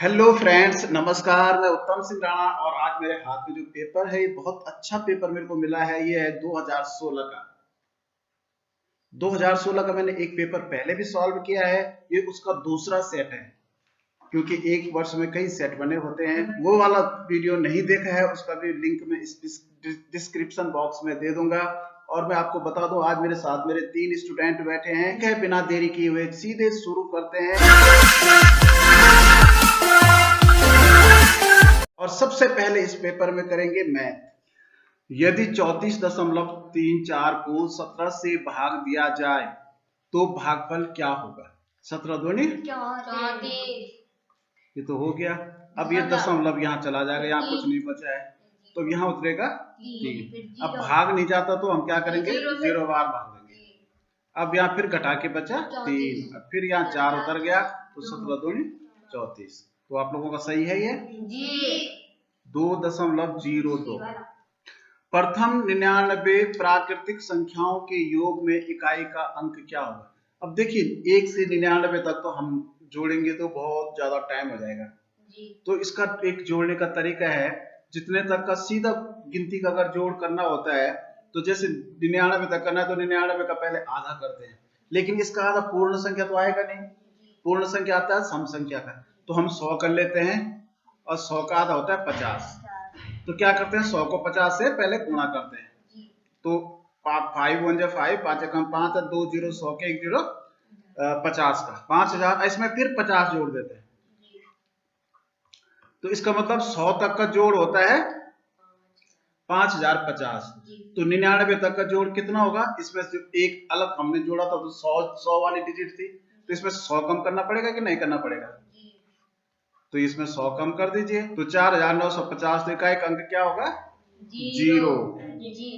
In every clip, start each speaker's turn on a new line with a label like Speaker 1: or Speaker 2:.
Speaker 1: Hello friends, नमस्कार। मैं उत्तम सिंह राणा और आज मेरे हाथ में जो पेपर है ये बहुत अच्छा पेपर मेरे को मिला है। ये है 2016 का। 2016 का मैंने एक पेपर पहले भी सॉल्व किया है। ये उसका दूसरा सेट है, क्योंकि एक वर्ष में कई सेट बने होते हैं। वो वाला वीडियो नहीं देखा है उसका भी लिंक मैं इस डिस्क्रिप्शन बॉक्स में दे दूंगा। और मैं आपको बता दूं, आज मेरे साथ मेरे 3 स्टूडेंट बैठे हैं। बिना देरी किए हुए सीधे शुरू करते हैं। और सबसे पहले इस पेपर में करेंगे मैथ। यदि 34.34 को 17 से भाग दिया जाए तो भागफल क्या होगा? 17 दूनी
Speaker 2: 34।
Speaker 1: ये तो हो गया। अब ये दशमलव यहाँ चला जाएगा, यहाँ कुछ नहीं बचा है तो यहाँ उतरेगा 3। अब भाग नहीं जाता तो हम क्या करेंगे? 0 बार भाग देंगे। अब यहाँ फिर घटा के बचा 3। अब फिर यहाँ 4 उतर गया तो 17 दूनी 34। तो आप लोगों का सही है ये
Speaker 2: जी
Speaker 1: 2.02। प्रथम 99 प्राकृतिक संख्याओं के योग में इकाई का अंक क्या होगा? अब देखिए 1 से 99 तक तो हम जोड़ेंगे तो बहुत ज्यादा टाइम हो जाएगा जी। तो इसका एक जोड़ने का तरीका है, जितने तक का सीधा गिनती का अगर जोड़ करना होता है तो जैसे 99 तक करना है तो 99 का पहले आधा करते हैं, लेकिन इसका आधा पूर्ण संख्या तो आएगा नहीं। पूर्ण संख्या आता है सम संख्या का, तो हम 100 कर लेते हैं और 100 का आधा होता है 50। तो क्या करते हैं? 100 को 50 से पहले गुणा करते हैं। तो 5 1 5, 5 1 5, 2 0 100 के 1 0 50 का 5000। इसमें फिर 50 जोड़ देते हैं। तो इसका मतलब 100 तक का जोड़ होता है 5050। तो 99 तक का जोड़ कितना होगा? इसमें से एक अलग हमने जोड़ा था तो 100 वाली डिजिट थी, तो इसमें 100 कम करना पड़ेगा कि नहीं करना पड़ेगा? तो इसमें 100 कम कर दीजिए तो 4950। तो इकाई का अंक क्या होगा? 0।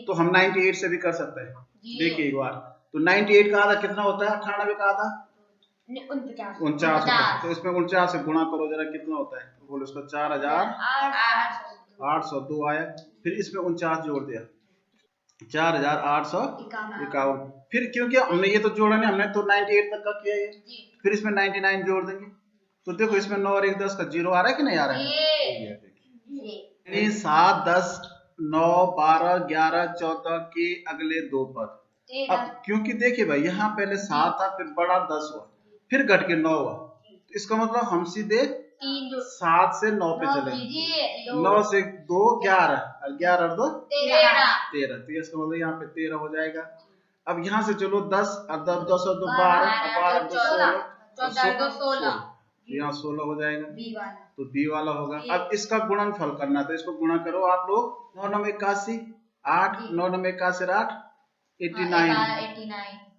Speaker 1: तो हम 98 से भी कर सकते हैं। देखिए एक बार, तो 98 का आधा कितना होता है? 98 का आधा 49 होता है। तो इसमें 49 से गुणा करो जरा, कितना होता है? तो बोलो इसका 4802 आया। फिर इसमें 49 जोड़ दिया 4851। फिर क्योंकि हमने ये तो जोड़ा नहीं, हमने तो 98 तक का किया है। फिर इसमें 99 जोड़ देंगे तो देखो इसमें 9 और 1 10 का 0 आ रहा है कि नहीं आ रहा है? ये 7 10 9 12 11 14 के अगले 2 पद। अब क्योंकि देखिए भाई यहाँ पहले 7 था, फिर बड़ा 10 हुआ, फिर घट के 9 हुआ, तो इसका मतलब हम सीधे 7 से 9 पे चले। 9 से 2 11, 11 और 2 13। तो इसका मतलब यहाँ पे 13 हो जाएगा। अब यहाँ से चलो 10 और 10 और 2 12, 12 और 2 16, यहाँ 16 हो जाएगा। तो बी वाला होगा। अब इसका गुणनफल करना है तो इसको गुणा करो आप लोग। 9 9 81 8, 9 9 81 8 89।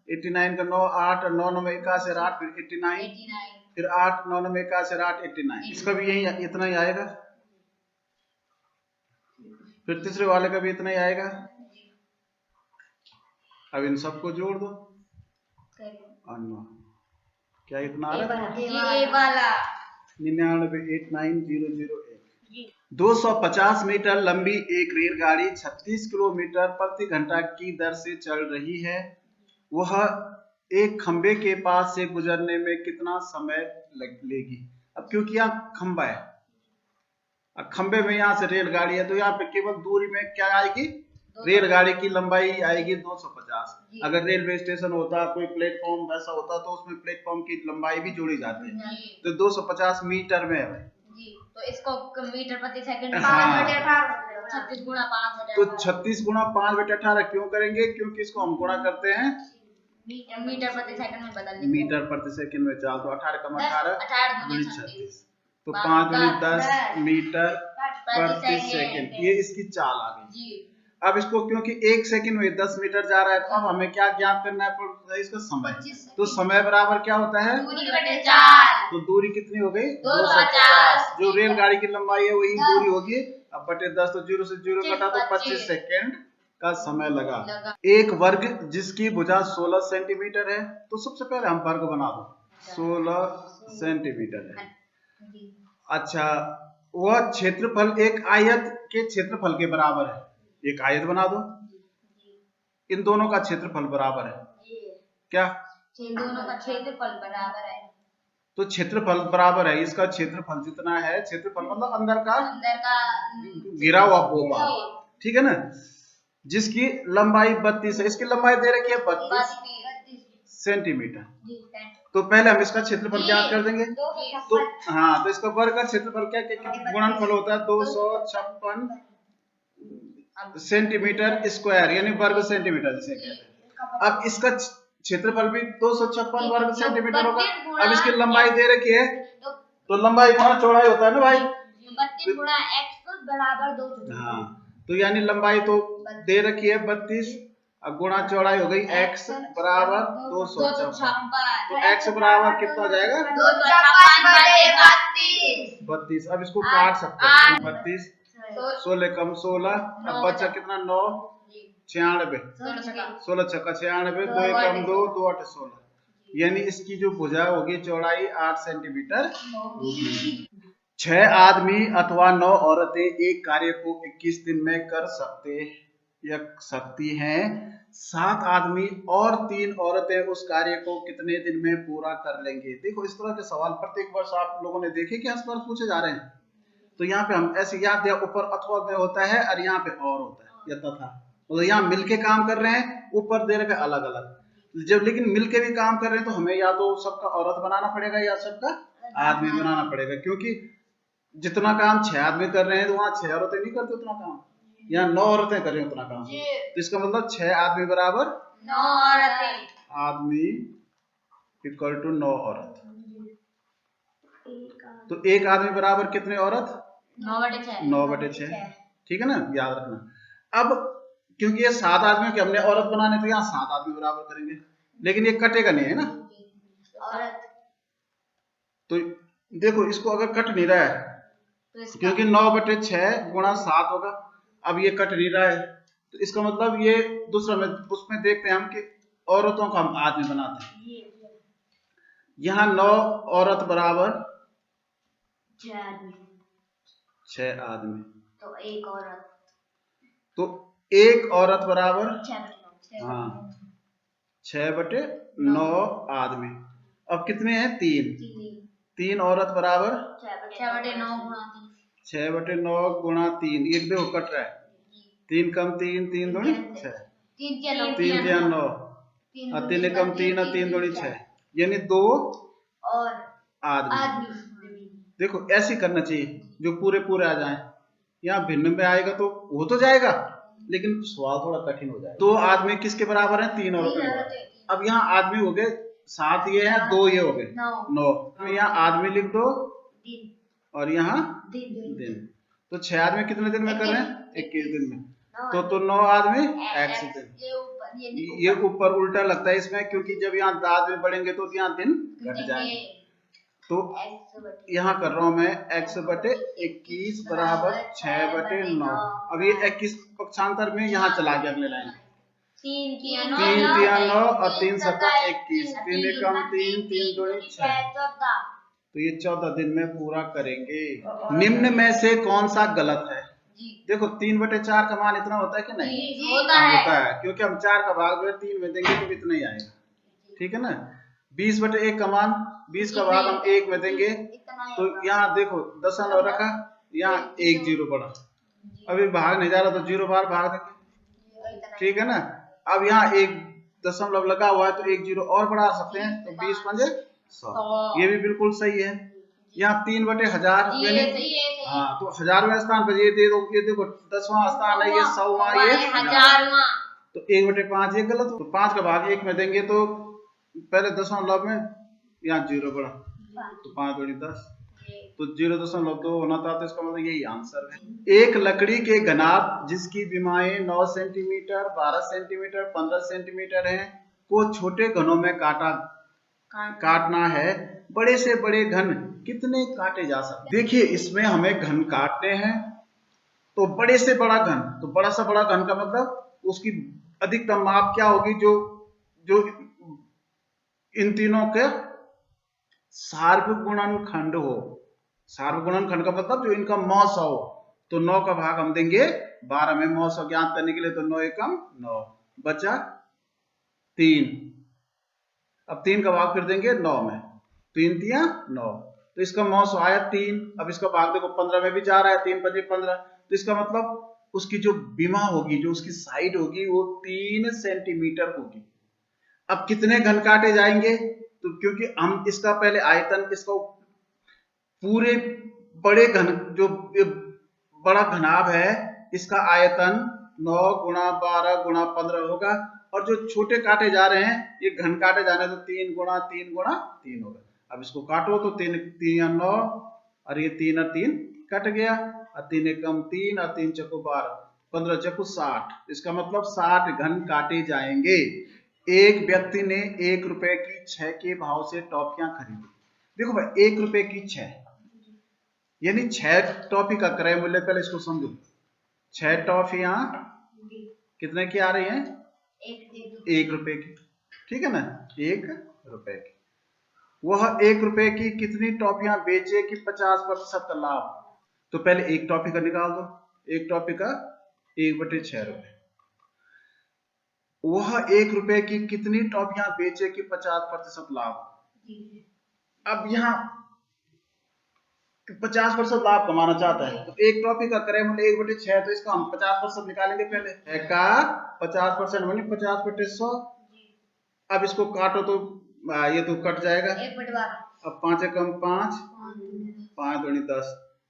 Speaker 1: 89 का 9 8, 9 9 81 8, फिर 89, फिर 8 9 9 81 8 89। इसका भी यही इतना ही आएगा। फिर तीसरे वाले का भी इतना ही आएगा। अब इन सबको जोड़ दो। क्या इतना आ रहा है? 99 89001। 250 मीटर लंबी एक रेलगाड़ी 36 किलोमीटर प्रति घंटा की दर से चल रही है। वह एक खंबे के पास से गुजरने में कितना समय लेगी? अब क्योंकि यहाँ खंबा है, अब खंबे में यहाँ से रेलगाड़ी है तो यहाँ पे केवल दूरी में क्या आएगी? रेलगाड़ी की लंबाई आएगी 250। अगर रेलवे स्टेशन होता, कोई प्लेटफॉर्म वैसा होता तो उसमें प्लेटफॉर्म की लंबाई भी जोड़ी जाती है। तो 250 मीटर में है भाई।
Speaker 2: तो इसको मीटर प्रति सेकंड 36 गुणा 5
Speaker 1: तो 36 गुणा 5/18 क्यों करेंगे? क्योंकि इसको हम गुणा करते हैं
Speaker 2: मीटर प्रति सेकंड में बदलने।
Speaker 1: मीटर प्रति सेकंड में चाल, तो 18 कम 18 गुणित 36, तो 5 गुणित 10 मीटर प्रति सेकंड। ये इसकी चाल आ गई। अब इसको क्योंकि 1 सेकंड में 10 मीटर जा रहा है, तो अब हमें क्या ज्ञात करना है? इसका समय। तो समय बराबर क्या होता है?
Speaker 2: दूरी बटे 4।
Speaker 1: तो दूरी कितनी हो गई?
Speaker 2: 250।
Speaker 1: जो रेलगाड़ी की लंबाई है वही दूरी होगी। अब बटे 10, तो 0 से 0 कटा तो 25 सेकंड का समय लगा। एक वर्ग जिसकी भुजा 16 सेंटीमीटर है, तो सबसे पहले हम वर्ग बना दो। 16 सेंटीमीटर है। अच्छा, वह क्षेत्रफल एक आयत के क्षेत्रफल के बराबर है। एक आयत बना दो, इन दोनों का क्षेत्रफल बराबर है। क्या?
Speaker 2: इन दोनों का क्षेत्रफल बराबर है।
Speaker 1: तो क्षेत्रफल बराबर है, इसका क्षेत्रफल जितना है, क्षेत्रफल मतलब अंदर का घिरा हुआ बोबा, ठीक है ना, जिसकी लंबाई 32 है, इसकी लंबाई दे रखी है 32 सेंटीमीटर। तो पहले हम इसका क्षेत्रफल क्या कर देंगे, तो हाँ, तो इसका वर्ग का क्षेत्रफल क्या गुणनफल होता है 256 सेंटीमीटर स्क्वायर, यानी वर्ग सेंटीमीटर जिसे कहते हैं। अब इसका क्षेत्रफल भी 256 वर्ग सेंटीमीटर होगा। अब इसकी लंबाई दे रखी है, तो लंबाई गुणा चौड़ाई होता है ना भाई,
Speaker 2: 32 गुणा x बराबर 256।
Speaker 1: हाँ, तो यानी लंबाई तो दे रखी है 32, अब गुणा चौड़ाई हो गई x बराबर 256। तो x बराबर कितना हो जाएगा 32। अब इसको काट सकते हैं, 32 16 कम 16, अब बचा कितना 9 96, 16 छक्का 96, 2 कम 2 2 8 16, यानी इसकी जो भुजा होगी चौड़ाई 8 सेंटीमीटर होगी। 6 आदमी अथवा 9 औरतें एक कार्य को 21 दिन में कर सकती हैं। 7 आदमी और 3 औरतें उस कार्य को कितने दिन में पूरा कर लेंगे। देखो इस तरह के सवाल प्रत्येक वर्ष आप लोगों ने देखे कि आसपास पूछे जा रहे हैं। तो यहाँ पे हम ऐसे याद दिया, ऊपर अथवा में होता है और यहाँ पे और होता है या तथा, मतलब यहाँ मिलके काम कर रहे हैं, ऊपर दे रखे अलग अलग। जब लेकिन मिलके भी काम कर रहे हैं तो हमें या तो सबका औरत बनाना पड़ेगा या सबका आदमी बनाना पड़ेगा, क्योंकि जितना काम 6 आदमी कर रहे हैं तो वहाँ 6 औरतें नहीं करती उतना काम, यहाँ 9 औरतें कर रही हैं उतना काम। तो इसका मतलब 6 आदमी बराबर
Speaker 2: 9 औरतें,
Speaker 1: आदमी इक्वल टू 9 औरत। तो एक आदमी बराबर कितने औरत 9/6, ठीक है ना, याद रखना। अब क्योंकि ये 7 आदमी के हमने औरत बनाने, तो यहाँ 7 आदमी बराबर करेंगे, लेकिन ये कटेगा नहीं है ना
Speaker 2: औरत।
Speaker 1: तो देखो इसको अगर कट नहीं रहा है, क्योंकि 9/6 गुणा 7 होगा, अब ये कट नहीं रहा है, तो इसका मतलब ये दूसरा में उसमें देखते हैं हम कि औरतों को हम आदमी बनाते हैं। यहाँ 9 औरत बराबर 6 आदमी,
Speaker 2: तो एक औरत,
Speaker 1: तो एक औरत बराबर हाँ 6/9 आदमी। अब कितने हैं 3 औरत बराबर 6/9 गुणा 3, एक देखो कट रहा है, 3 कम 3 3 दूनी 6, 3 3 9 और 3 कम 3 और 3 दूनी 6, यानी 2
Speaker 2: और
Speaker 1: आदमी। देखो ऐसे करना चाहिए जो पूरे पूरे आ जाएं, यहाँ भिन्न में आएगा तो हो तो जाएगा लेकिन सवाल थोड़ा कठिन हो जाएगा। 2 आदमी किसके बराबर हैं 3 औरतें। अब यहाँ आदमी हो गए 7, ये है 2 ये हो गए 9, यहाँ आदमी लिख दो और यहाँ दिन। तो 6 आदमी कितने दिन में कर रहे हैं 21 दिन में, तो 9 आदमी x दिन। ये ऊपर उल्टा लगता है इसमें, क्योंकि जब यहाँ आदमी बढ़ेंगे तो यहाँ दिन घट जाएंगे। तो यहाँ कर रहा हूं मैं x/21 बराबर 6/9। अब ये 21 पक्षांतर में यहाँ चला गया अगले लाइन, 3 3 9 और 3 7 21, 3 कम 3 3 2 6, तो ये 14 दिन में पूरा करेंगे। निम्न में से कौन सा गलत है। देखो 3/4 का मान इतना होता है कि नहीं होता है, क्योंकि हम 4 का भाग जो है 3 में देंगे तो इतना ही आएगा, ठीक है ना। 20/1 का मान 20 का भाग हम 1 में देंगे, तो यहाँ देखो दशमलव रखा, यहाँ 1 0 बढ़ा, अभी भाग नहीं जा रहा तो 0 बार भाग देंगे, ठीक है ना। अब यहाँ 1 दशमलव लगा हुआ है तो 1 0 और बढ़ा सकते हैं, तो 20 पंजे 100, ये भी बिल्कुल सही है। यहाँ 3/1000, हाँ तो 1000वें स्थान पर ये दे दो, ये देखो 10वां स्थान है, ये 100वां, ये 1000वां, तो 1/5 ये गलत। तो 5 का भाग 1 में देंगे तो पहले दशमलव में यहाँ 0 बढ़ा, तो 5 दूनी 10, तो 0.2 होना था, तो इसका मतलब यही आंसर है। एक लकड़ी के घनाभ जिसकी विमाएं 9 सेंटीमीटर 12 सेंटीमीटर 15 सेंटीमीटर है को छोटे घनों में काटना है, बड़े से बड़े घन कितने काटे जा सकते हैं। देखिए इसमें हमें घन काटने हैं, तो बड़े से बड़ा घन, तो बड़ा सा बड़ा घन का मतलब उसकी अधिकतम माप क्या होगी, जो इन तीनों के सार्वगुणनखंड हो। सार्वगुणनखंड का मतलब जो इनका 900 हो, तो 9 का भाग हम देंगे 12 में, 900 ज्ञात करने के लिए, तो 9 एकम 9 बचा 3, अब 3 का भाग फिर देंगे 9 में, 3 तिया 9, तो इसका 900 आया 3। अब इसका भाग देखो 15 में भी जा रहा है, 3 5 15, तो इसका मतलब उसकी जो बीमा होगी, जो उसकी साइड होगी वो 3 सेंटीमीटर होगी। अब कितने घन काटे जाएंगे, तो क्योंकि हम इसका पहले आयतन, इसका पूरे बड़े घन, जो बड़ा घनाभ है इसका आयतन 9 गुणा 12 गुणा 15 होगा, और जो छोटे काटे जा रहे हैं ये घन काटे जाने, तो 3 गुणा 3 गुणा 3 होगा। अब इसको काटो तो 3 3 9, और ये 3 और 3 कट गया, और 3 एकम 3 और 3 चौको 12, 15 चौको 60। इसका मतलब 60 घन काटे जाएंगे। एक व्यक्ति ने 1 रुपए की 6 के भाव से टॉफियां खरीदी। देखो भाई 1 रुपए की 6 यानी 6 टॉफी का क्रय मूल्य, पहले इसको समझो। 6 टॉफियां कितने की आ रही हैं? 1 रुपए की, ठीक है ना, 1 रुपए की। वह 1 रुपए की कितनी टॉफियां बेचे कि 50% का लाभ? तो पहले एक टॉफी का निकाल दो, एक टॉफी का 1/6 रुपए। वह 1 रुपए की कितनी टॉफियां बेचे कि 50% लाभ? अब यहाँ 50% लाभ कमाना चाहता है, तो एक टॉफी का क्रय मूल्य 1/6, तो इसका हम 50% निकालेंगे पहले। 6 का 50% बने 50/100। अब इसको काटो तो ये तो कट जाएगा, 1/12। अब 5 एकम 5, 5 दूनी 10,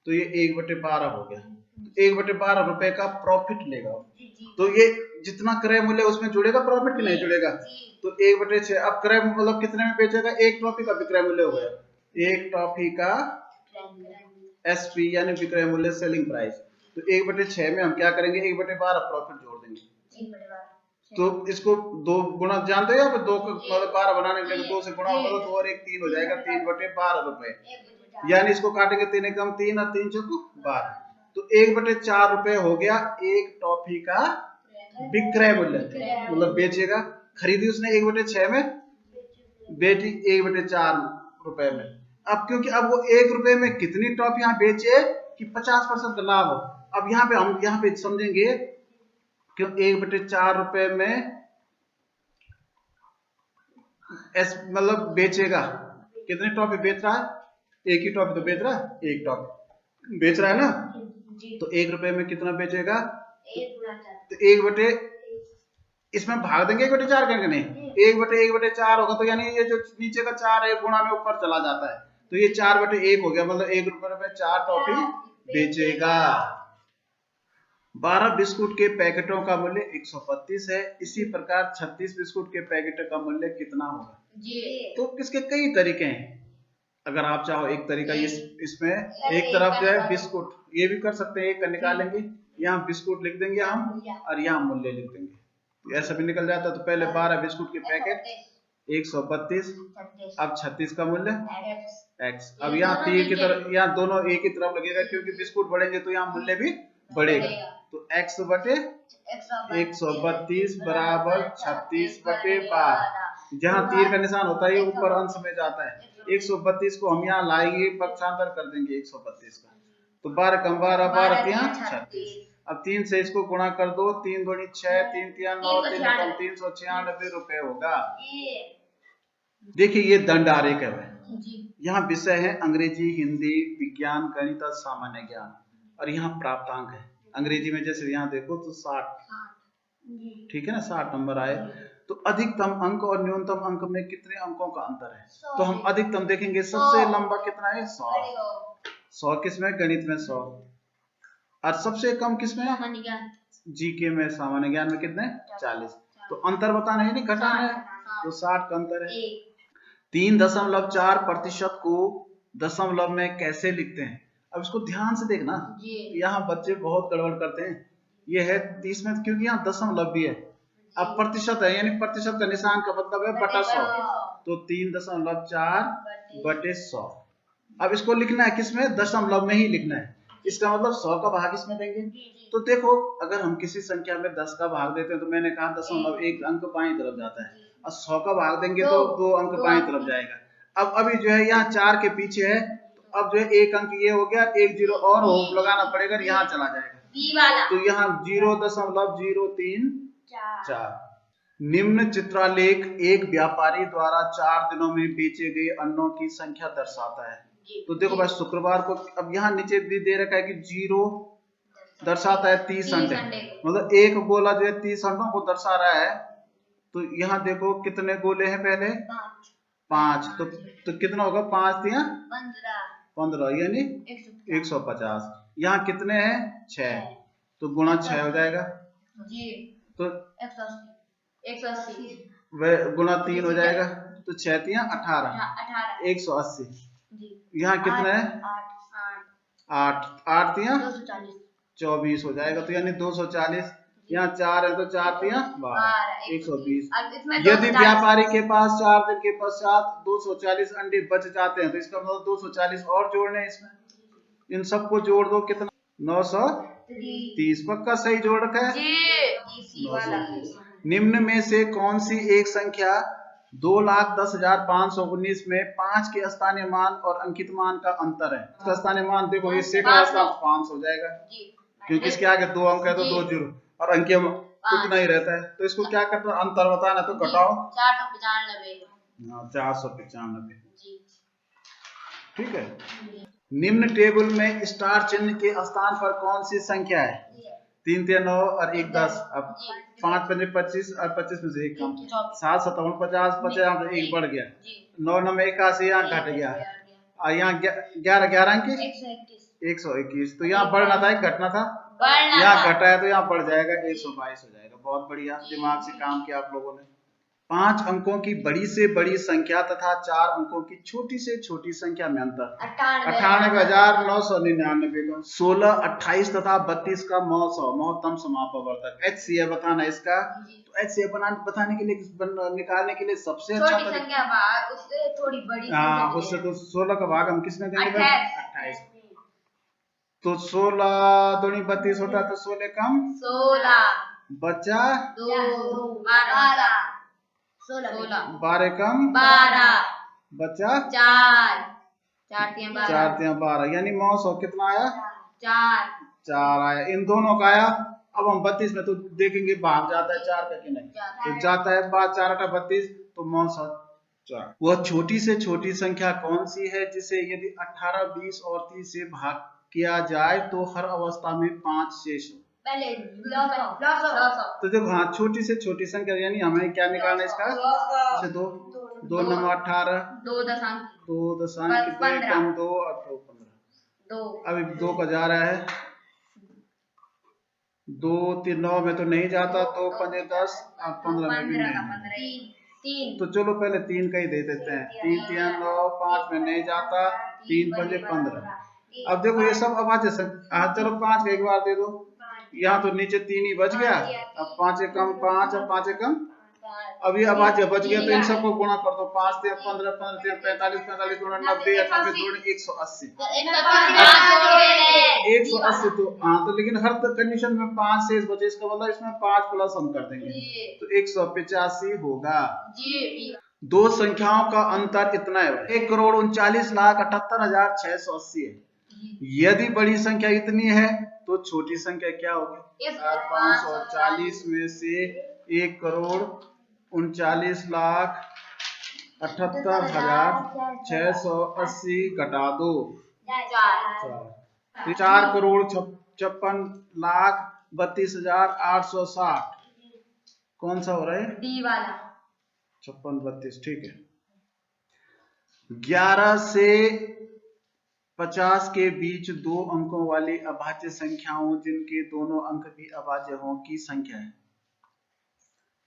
Speaker 1: तो ये 1/12 हो गया। 1/12 रुपए का प्रॉफिट लेगा। तो ये जितना क्रय मूल्य उसमें जुड़ेगा प्रॉफिट, कि नहीं जुड़ेगा? तो 1/6। अब क्रय मतलब कितने में बेचेगा? एक टॉफी का विक्रय मूल्य हो गया, एक टॉफी का SP यानी विक्रय मूल्य, सेलिंग प्राइस। तो 1/6 में हम क्या करेंगे? 1/12 प्रॉफिट जोड़ देंगे। तो इसको 2 गुणा जानते हो, या फिर 2 मतलब 12 बनाने के लिए 2 से गुणा होगा, 2 और 1 3 हो जाएगा, 3/12 रुपए। यानी इसको काटेंगे 3 एकम 3 और 3 चौको 12, तो 1/4 रुपए हो गया एक टॉफी का विक्रय मूल्य, मतलब बेचेगा। खरीदी उसने 1/6 में, बेची 1/4 रुपए में। अब क्योंकि अब वो 1 रुपए में कितनी टॉफियां बेचे कि 50% का लाभ हो। अब यहाँ पे हम यहाँ पे समझेंगे कि 1/4 रुपए में मतलब बेचेगा, कितनी टॉफी बेच रहा है? एक ही टॉफी तो बेच रहा है, एक टॉफी बेच रहा है ना, तो 1 रुपए में कितना बेचेगा? तो 1 इसमें भाग देंगे 1/4 करेंगे, नहीं 1/4 होगा, तो यानी ये जो नीचे का 4 है गुणा में ऊपर चला जाता है, तो ये 4/1 हो गया, मतलब 1 रुपए में 4 टॉफी बेचेगा। 12 बिस्कुट के पैकेटों का मूल्य 132 है। इसी प्रकार 36 बिस्कुट के पैकेटों का मूल्य कितना होगा? तो इसके कई तरीके हैं। अगर आप चाहो एक तरीका इसमें एक तरफ जो है बिस्कुट, ये भी कर सकते हैं, एक का निकालेंगे, यहाँ बिस्कुट लिख देंगे हम और यहाँ मूल्य लिख देंगे, तो ऐसा भी निकल जाता है। तो पहले 12 बिस्कुट के पैकेट 132, अब 36 का मूल्य x। अब यहाँ तीर की तरफ, यहाँ दोनों एक ही तरफ लगेगा, क्योंकि बिस्कुट बढ़ेंगे तो यहाँ मूल्य भी बढ़ेगा। तो x/132 बराबर 36/12। जहाँ तीर का निशान होता है ये ऊपर अंश में जाता है। 132 को हम यहाँ लाएंगे, पक्षांतर कर देंगे 132 का, तो 12 कम 12, 12 तिया 36। अब 3 से इसको गुणा कर दो, 3 दूनी 6, 3 तिया 9, 3 कम 396 रुपए होगा। देखिए ये दंड आरेख है। यहाँ विषय है अंग्रेजी, हिंदी, विज्ञान, गणित और सामान्य ज्ञान, और यहाँ प्राप्तांक है। अंग्रेजी में जैसे यहाँ देखो तो 60, ठीक है ना, 60 नंबर आए। तो अधिकतम अंक और न्यूनतम अंक में कितने अंकों का अंतर है? तो हम अधिकतम देखेंगे, सबसे लंबा कितना है? 100 किसमें? गणित में 100। और सबसे कम किसमें? जीके में, सामान्य ज्ञान में कितने? 40। तो अंतर बताना है, नहीं घटाना है, तो 60 का अंतर है। 3.4% को दशमलव में कैसे लिखते हैं? अब इसको ध्यान से देखना, यहाँ बच्चे बहुत गड़बड़ करते हैं। ये है 30 में, क्योंकि यहाँ दशमलव भी है, अब प्रतिशत है, यानी प्रतिशत का निशान का मतलब है बटा 100, तो 3.4/100। अब इसको लिखना है किसमें? दशमलव में ही लिखना है। इसका मतलब 100 का भाग इसमें देंगे। तो देखो अगर हम किसी संख्या में 10 का भाग देते हैं, तो मैंने कहा दशमलव 1 अंक बाईं तरफ जाता है, और 100 का भाग देंगे तो 2 अंक बाईं तरफ जाएगा। अब अभी जो है यहाँ 4 के पीछे है, तो अब जो है 1 अंक ये हो गया, 1 0 और हो लगाना पड़ेगा, यहाँ चला जाएगा, तो यहाँ 0.034। निम्न चित्रालेख एक व्यापारी द्वारा 4 दिनों में बेचे गए अन्नों की संख्या दर्शाता है। तो देखो भाई शुक्रवार को, अब यहाँ नीचे भी दे रखा है कि 0 दर्शाता है 30 अंडे, मतलब एक गोला जो है 30 अंडों को दर्शा रहा है। तो यहाँ देखो कितने गोले हैं, पहले 5, तो कितना होगा, 5 या 15 यानी 150। यहाँ कितने हैं, 6, तो गुणा 6 हो जाएगा
Speaker 2: जी,
Speaker 1: तो
Speaker 2: 180
Speaker 1: वह गुणा 3 हो जाएगा, तो 6 या 18 180। यहाँ कितना है, 8 या 24 हो जाएगा, तो यानी 240। यहाँ 4 है तो 4 या 12 120। यदि व्यापारी के पास 4 दिन के पश्चात 240 अंडे बच जाते हैं तो इसका मतलब 240 और जोड़ने हैं इसमें। इन सबको जोड़ दो, कितना, 930। पक्का सही जोड़ रखा है। निम्न में से कौन सी एक संख्या 2,10,519 में 5 के स्थानीय मान और अंकित मान का अंतर है। इसका स्थानीय मान देखो, ये सैकड़ा स्थान 5 हो जाएगा, क्योंकि इसके आगे 2 अंक है तो 2 जीरो और अंक उतना ही रहता है। तो इसको क्या करना, अंतर बताना, तो घटाओ 495। ठीक है। निम्न टेबल में स्टार चिन्ह के स्थान पर कौन सी संख्या है, 3 3 9 और 1 10। अब 5 5 25 और 25 में से 1 कम, 7 57 50 50 में 1 बढ़ गया, 9 9 में 81 यहाँ घट गया, और यहाँ 11 11 अंक 121। तो यहाँ बढ़ना था, घटना था, यहाँ घटा है तो यहाँ बढ़ जाएगा, 122 हो जाएगा। बहुत बढ़िया, दिमाग से काम किया आप लोगों ने। 5 अंकों की बड़ी से बड़ी संख्या तथा 4 अंकों की छोटी से छोटी संख्या में अंतर 98,999 का। 16 28 तथा 32 का महत्तम समापवर्तक HCF बताना इसका। तो HCF बताने के लिए, निकालने के लिए सबसे अच्छा
Speaker 2: संख्या उससे थोड़ी बड़ी,
Speaker 1: हाँ, उससे तो 16 का भाग हम किसमें देंगे, 28। तो 16 दूनी 32 होता है, तो 16 कम 16 बचा 2 12 कम 12 बचा 4 12, यानी 900 कितना आया, 4 आया। इन दोनों का आया। अब हम 32 में तो देखेंगे भाग जाता है 4 का कि नहीं, तो जाता है, 4 8 32, तो 904। वह छोटी से छोटी संख्या कौन सी है जिसे यदि 18 20 और 30 से भाग किया जाए तो हर अवस्था में 5 शेष हो। तो देखो, हाँ, छोटी से छोटी संख्या, यानी हमें क्या निकालना है इसका, जैसे 2 2 9 18 2 दशमलव 2 कम 2 और 2 15। अभी 2 का जा रहा है, 2 3 9 में तो नहीं जाता, 2 5 10 और 15 में भी नहीं। तो चलो पहले 3 का ही दे देते हैं, 3 3 9 5 में नहीं जाता, 3 5 15। अब देखो ये सब अभाज्य संख्या, चलो 5 का एक बार दे दो, यहाँ तो नीचे 3 ही बच गया। अब 5 कम 5 और 5 कम, अभी अभाज्य बच गया, तो इन सबको गुणा कर दो, 5 3 15 15 3 45 45 गुणा 90 90 गुणा 180 180। तो हाँ, तो लेकिन हर कंडीशन में 5 शेष बचे, इसका मतलब इसमें 5 प्लस हम कर देंगे तो 185 होगा। दो संख्याओं का अंतर इतना है, 1,39,78,680 है। यदि बड़ी संख्या इतनी है तो छोटी संख्या क्या होगी, 540 में से 1,39,78,680 घटा दो 4,56,32,860। कौन सा हो रहा है, डी वाला, 56 32। ठीक है। 11 से 50 के बीच 2 अंकों वाली अभाज्य संख्याओं जिनके दोनों अंक भी अभाज्य हों की संख्या है।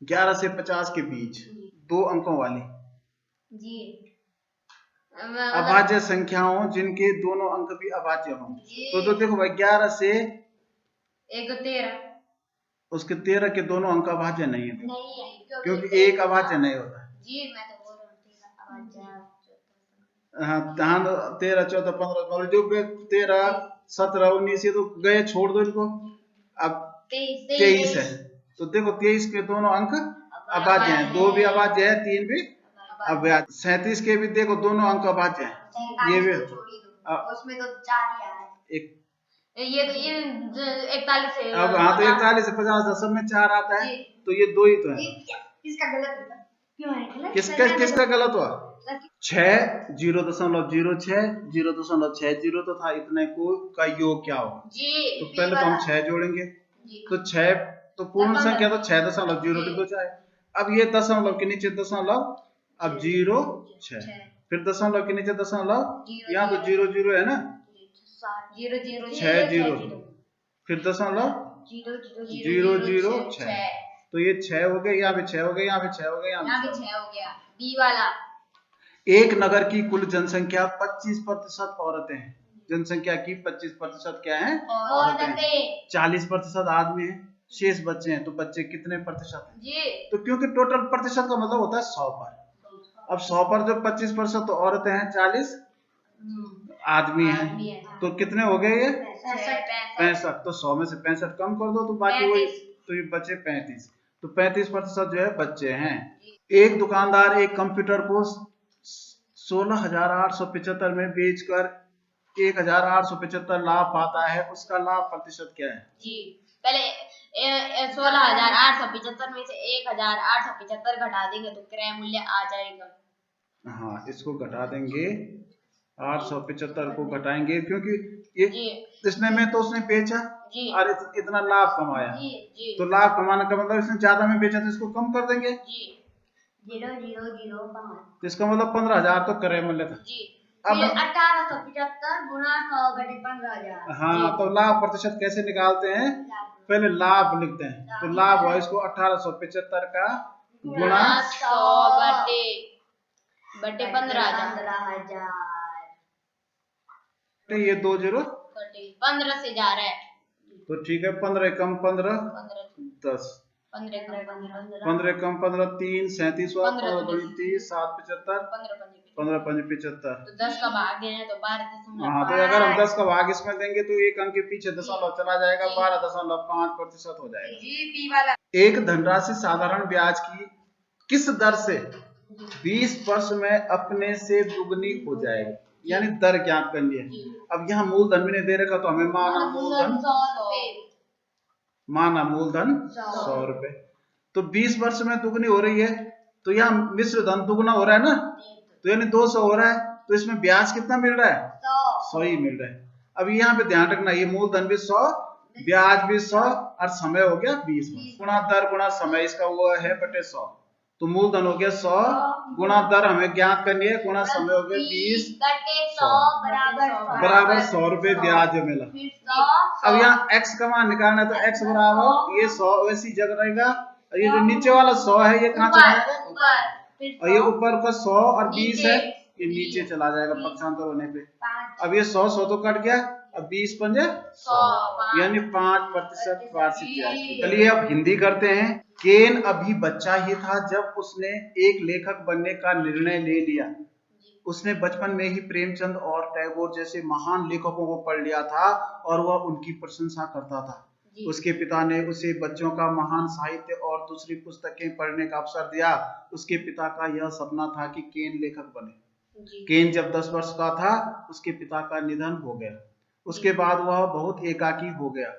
Speaker 1: 11 से 50 के बीच 2 अंकों वाली जी अभाज्य संख्याओं जिनके दोनों अंक भी अभाज्य हों। तो देखो भाई, 11 से 13, उसके 13 के दोनों अंक अभाज्य नहीं है, क्योंकि एक अभाज्य नहीं होता जी। मैं तो बोल रहा हूं हाँ, 13 14 15 जो 13 17 19 ये तो गए, छोड़ दो इनको। अब 23 है, तो देखो 23 के दोनों अंक अभाज्य हैं, 2 भी अभाज्य है, 3 भी अभाज्य। 37 के भी देखो दोनों अंक अभाज्य हैं, ये भी उसमें तो 4 ही आ रहा है, ये तो 41 है। अब हाँ, तो 41 से 50 सब में 4 आता है, तो ये 2 ही तो है।
Speaker 2: किसका गलत हुआ? क्यों है गलत?
Speaker 1: किसका गलत हुआ? 6 0.06 0.60 तो था, इतने को का योग क्या होगा? तो पहले तो हम 6 जोड़ेंगे, तो 6 तो पूर्ण संख्या तो 6.02 है। अब ये दशमलव के नीचे दशमलव, अब 0 6, फिर दशमलव के नीचे दशमलव, यहाँ तो 0 0 है ना, 6 0, फिर दशमलव 0 0 6, तो ये 6 हो गए, यहाँ पे 6 हो गए, यहाँ पे 6 हो गए, यहाँ पे 6 हो गया।
Speaker 2: बी वाला
Speaker 1: एक नगर की कुल जनसंख्या 25% औरतें हैं। जनसंख्या की 25% क्या है? औरतें। 40% आदमी हैं, शेष बच्चे हैं, तो बच्चे कितने प्रतिशत हैं? जी। तो क्योंकि टोटल प्रतिशत का मतलब होता है 100 पर। अब 100 पर जो 25% तो औरतें हैं, 40 आदमी हैं, तो कितने हो गए ये? 65। तो 100 में से 65 कम कर दो तो बाकी वही, तो ये बचे 35। तो 35% जो है बच्चे हैं। एक दुकानदार एक कंप्यूटर को 16,875 में बेचकर 1,875 लाभ पाता है, उसका लाभ प्रतिशत क्या है?
Speaker 2: जी पहले 16,875 में से 1,875 घटा देंगे तो क्रय मूल्य आ जाएगा।
Speaker 1: हाँ, इसको घटा देंगे, 875 को घटाएंगे, क्योंकि ये इसने में तो उसने बेचा और इतना लाभ कमाया, तो लाभ कमाने का मतलब इसने ज्यादा में बेचा, तो इसको कम कर देंगे।
Speaker 2: 0,005
Speaker 1: तो इसका मतलब 15,000 तो क्रय मूल्य था।
Speaker 2: अब 1875 गुना 100 बटे 15,000।
Speaker 1: हाँ, तो लाभ प्रतिशत कैसे निकालते हैं? पहले लाभ लिखते हैं, तो लाभ हुआ इसको 1875 का गुणा
Speaker 2: 100 बटे 15,000।
Speaker 1: ये 2 0
Speaker 2: 15 से जा रहा है,
Speaker 1: तो ठीक है, 15 कम 15 10, 15 कम 15 3 37 हुआ, 30 7 75 15 5 75,
Speaker 2: तो 10 का भाग देना है तो 12।
Speaker 1: हाँ, तो अगर हम 10 का भाग इसमें देंगे तो एक अंक के पीछे दशमलव चला जाएगा, 12.5% हो जाएगा। एक धनराशि साधारण ब्याज की किस दर से 20 वर्ष में अपने से दुगनी हो जाएगी, यानी दर ज्ञात करनी है। अब यहाँ मूलधन भी नहीं दे रखा, तो हमें माना मूलधन 100 रुपए, तो 20 वर्ष में दुगनी हो रही है, तो यहाँ मिश्र धन दुगना हो रहा है ना, तो यानी 200 हो रहा है, तो इसमें ब्याज कितना मिल रहा है? 100 ही मिल रहा है। अब यहाँ पे ध्यान रखना, ये मूलधन भी 100, ब्याज भी 100 और समय हो गया 20 गुणा दर गुणा समय, इसका वो है बटे 100, तो मूलधन हो गया 100 गुणा दर हमें ज्ञात करनी है, गुणा समय हो गया 20 बराबर 100 रुपए ब्याज मिला। अब यहाँ x का मान निकालना है, तो x बराबर ये 100 वैसी जगह रहेगा, और ये जो नीचे वाला 100 है ये कहाँ चला जाएगा? और ये ऊपर का 100 और 20 है, ये नीचे चला जाएगा पक्षांतर होने पे। अब ये 100 तो कट गया, अब 20 पंजे 100, यानी 5% वार्षिक ब्याज। चलिए अब हिंदी करते हैं। केन अभी बच्चा ही था जब उसने एक लेखक बनने का निर्णय ले लिया। उसने बचपन में ही प्रेमचंद और टैगोर जैसे महान लेखकों को पढ़ लिया था और वह उनकी प्रशंसा करता था। उसके पिता ने उसे बच्चों का महान साहित्य और दूसरी पुस्तकें पढ़ने का अवसर दिया। उसके पिता का यह सपना था कि केन लेखक बने। केन जब 10 वर्ष का था उसके पिता का निधन हो गया। उसके बाद वह बहुत एकाकी हो गया।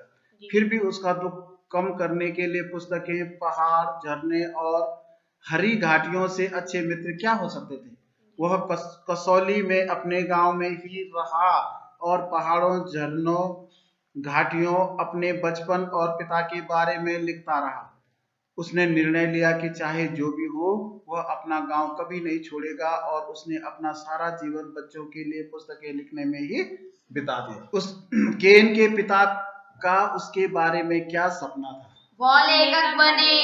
Speaker 1: फिर भी उसका दुख कम करने के लिए पुस्तकें, पहाड़, झरने और हरी घाटियों से अच्छे मित्र क्या हो सकते थे। वह कसौली में अपने गांव में ही रहा और पहाड़ों, झरनों, घाटियों, अपने बचपन और पिता के बारे में लिखता रहा। उसने निर्णय लिया कि चाहे जो भी हो वह अपना गांव कभी नहीं छोड़ेगा और उसने अपना सारा जीवन बच्चों के लिए पुस्तकें लिखने में ही बिता दिया। उस केन के पिता का उसके बारे में क्या सपना था?
Speaker 2: वो लेखक बने।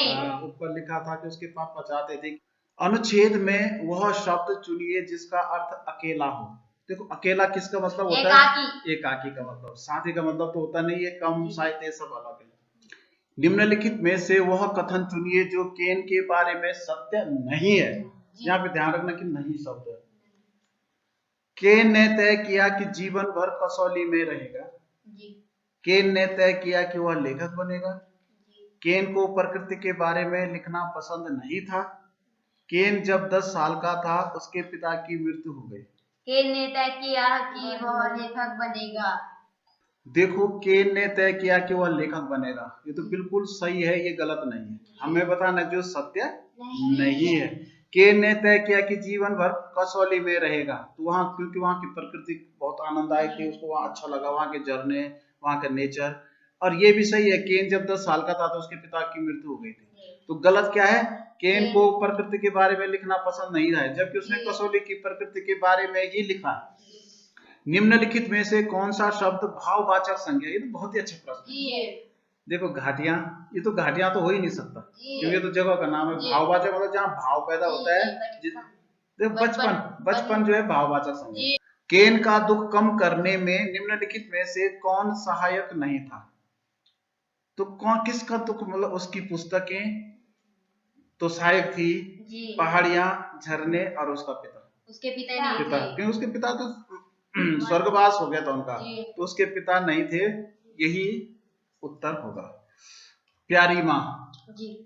Speaker 1: ऊपर लिखा था कि उसके पापा चाहते थे। अनुच्छेद में वह शब्द चुनिए जिसका अर्थ अकेला हो। देखो, अकेला किसका मतलब होता है? एकाकी का मतलब। साथी का मतलब तो होता नहीं है, कम, साहित्य सब अलग है। निम्नलिखित में से वह कथन चुनिए जो केन के बारे में सत्य नहीं है। यहाँ पे ध्यान रखना कि नहीं शब्द है। केन ने तय किया कि जीवन भर कसौली में रहेगा। केन ने तय किया कि वह लेखक बनेगा। केन को प्रकृति के बारे में लिखना पसंद नहीं था। केन जब 10 साल का था उसके पिता की मृत्यु हो गई।
Speaker 2: केन ने तय किया कि वह लेखक बनेगा।
Speaker 1: देखो, केन ने तय किया कि वह लेखक बनेगा, ये तो बिल्कुल सही है, ये गलत नहीं है। हमें बताना जो सत्य नहीं है। केन ने तय किया कि जीवन भर कसौली में रहेगा, तो वहाँ क्योंकि वहाँ की प्रकृति बहुत आनंददायक थी, उसको वहाँ अच्छा लगा, वहाँ के झरने, वहाँ का नेचर। और ये भी सही है, केन जब 10 साल का था तो उसके पिता की मृत्यु हो गई थी। तो गलत क्या है, केन को प्रकृति के बारे में लिखना पसंद नहीं है, जबकि उसने कसौली की प्रकृति के बारे में ही लिखा। निम्नलिखित में से कौन सा शब्द भाववाचक संज्ञा, ये तो बहुत ही अच्छा प्रश्न है। देखो घाटियां, ये तो घाटियां तो हो ही नहीं सकता, क्योंकि ये तो जगह का नाम है। भाववाचक मतलब जहाँ भाव पैदा होता है। देखो बचपन जो है भाववाचक संज्ञा। केन का दुख कम करने में निम्नलिखित में से कौन सहायक नहीं था? तो कौन, किसका दुख, मतलब उसकी पुस्तकें तो सहायक थी, पहाड़ियां, झरने और उसका पिता। उसके पिता नहीं थे, क्योंकि उसके पिता तो स्वर्गवास हो गया था उनका, तो उसके पिता नहीं थे, यही उत्तर होगा। प्यारी माँ,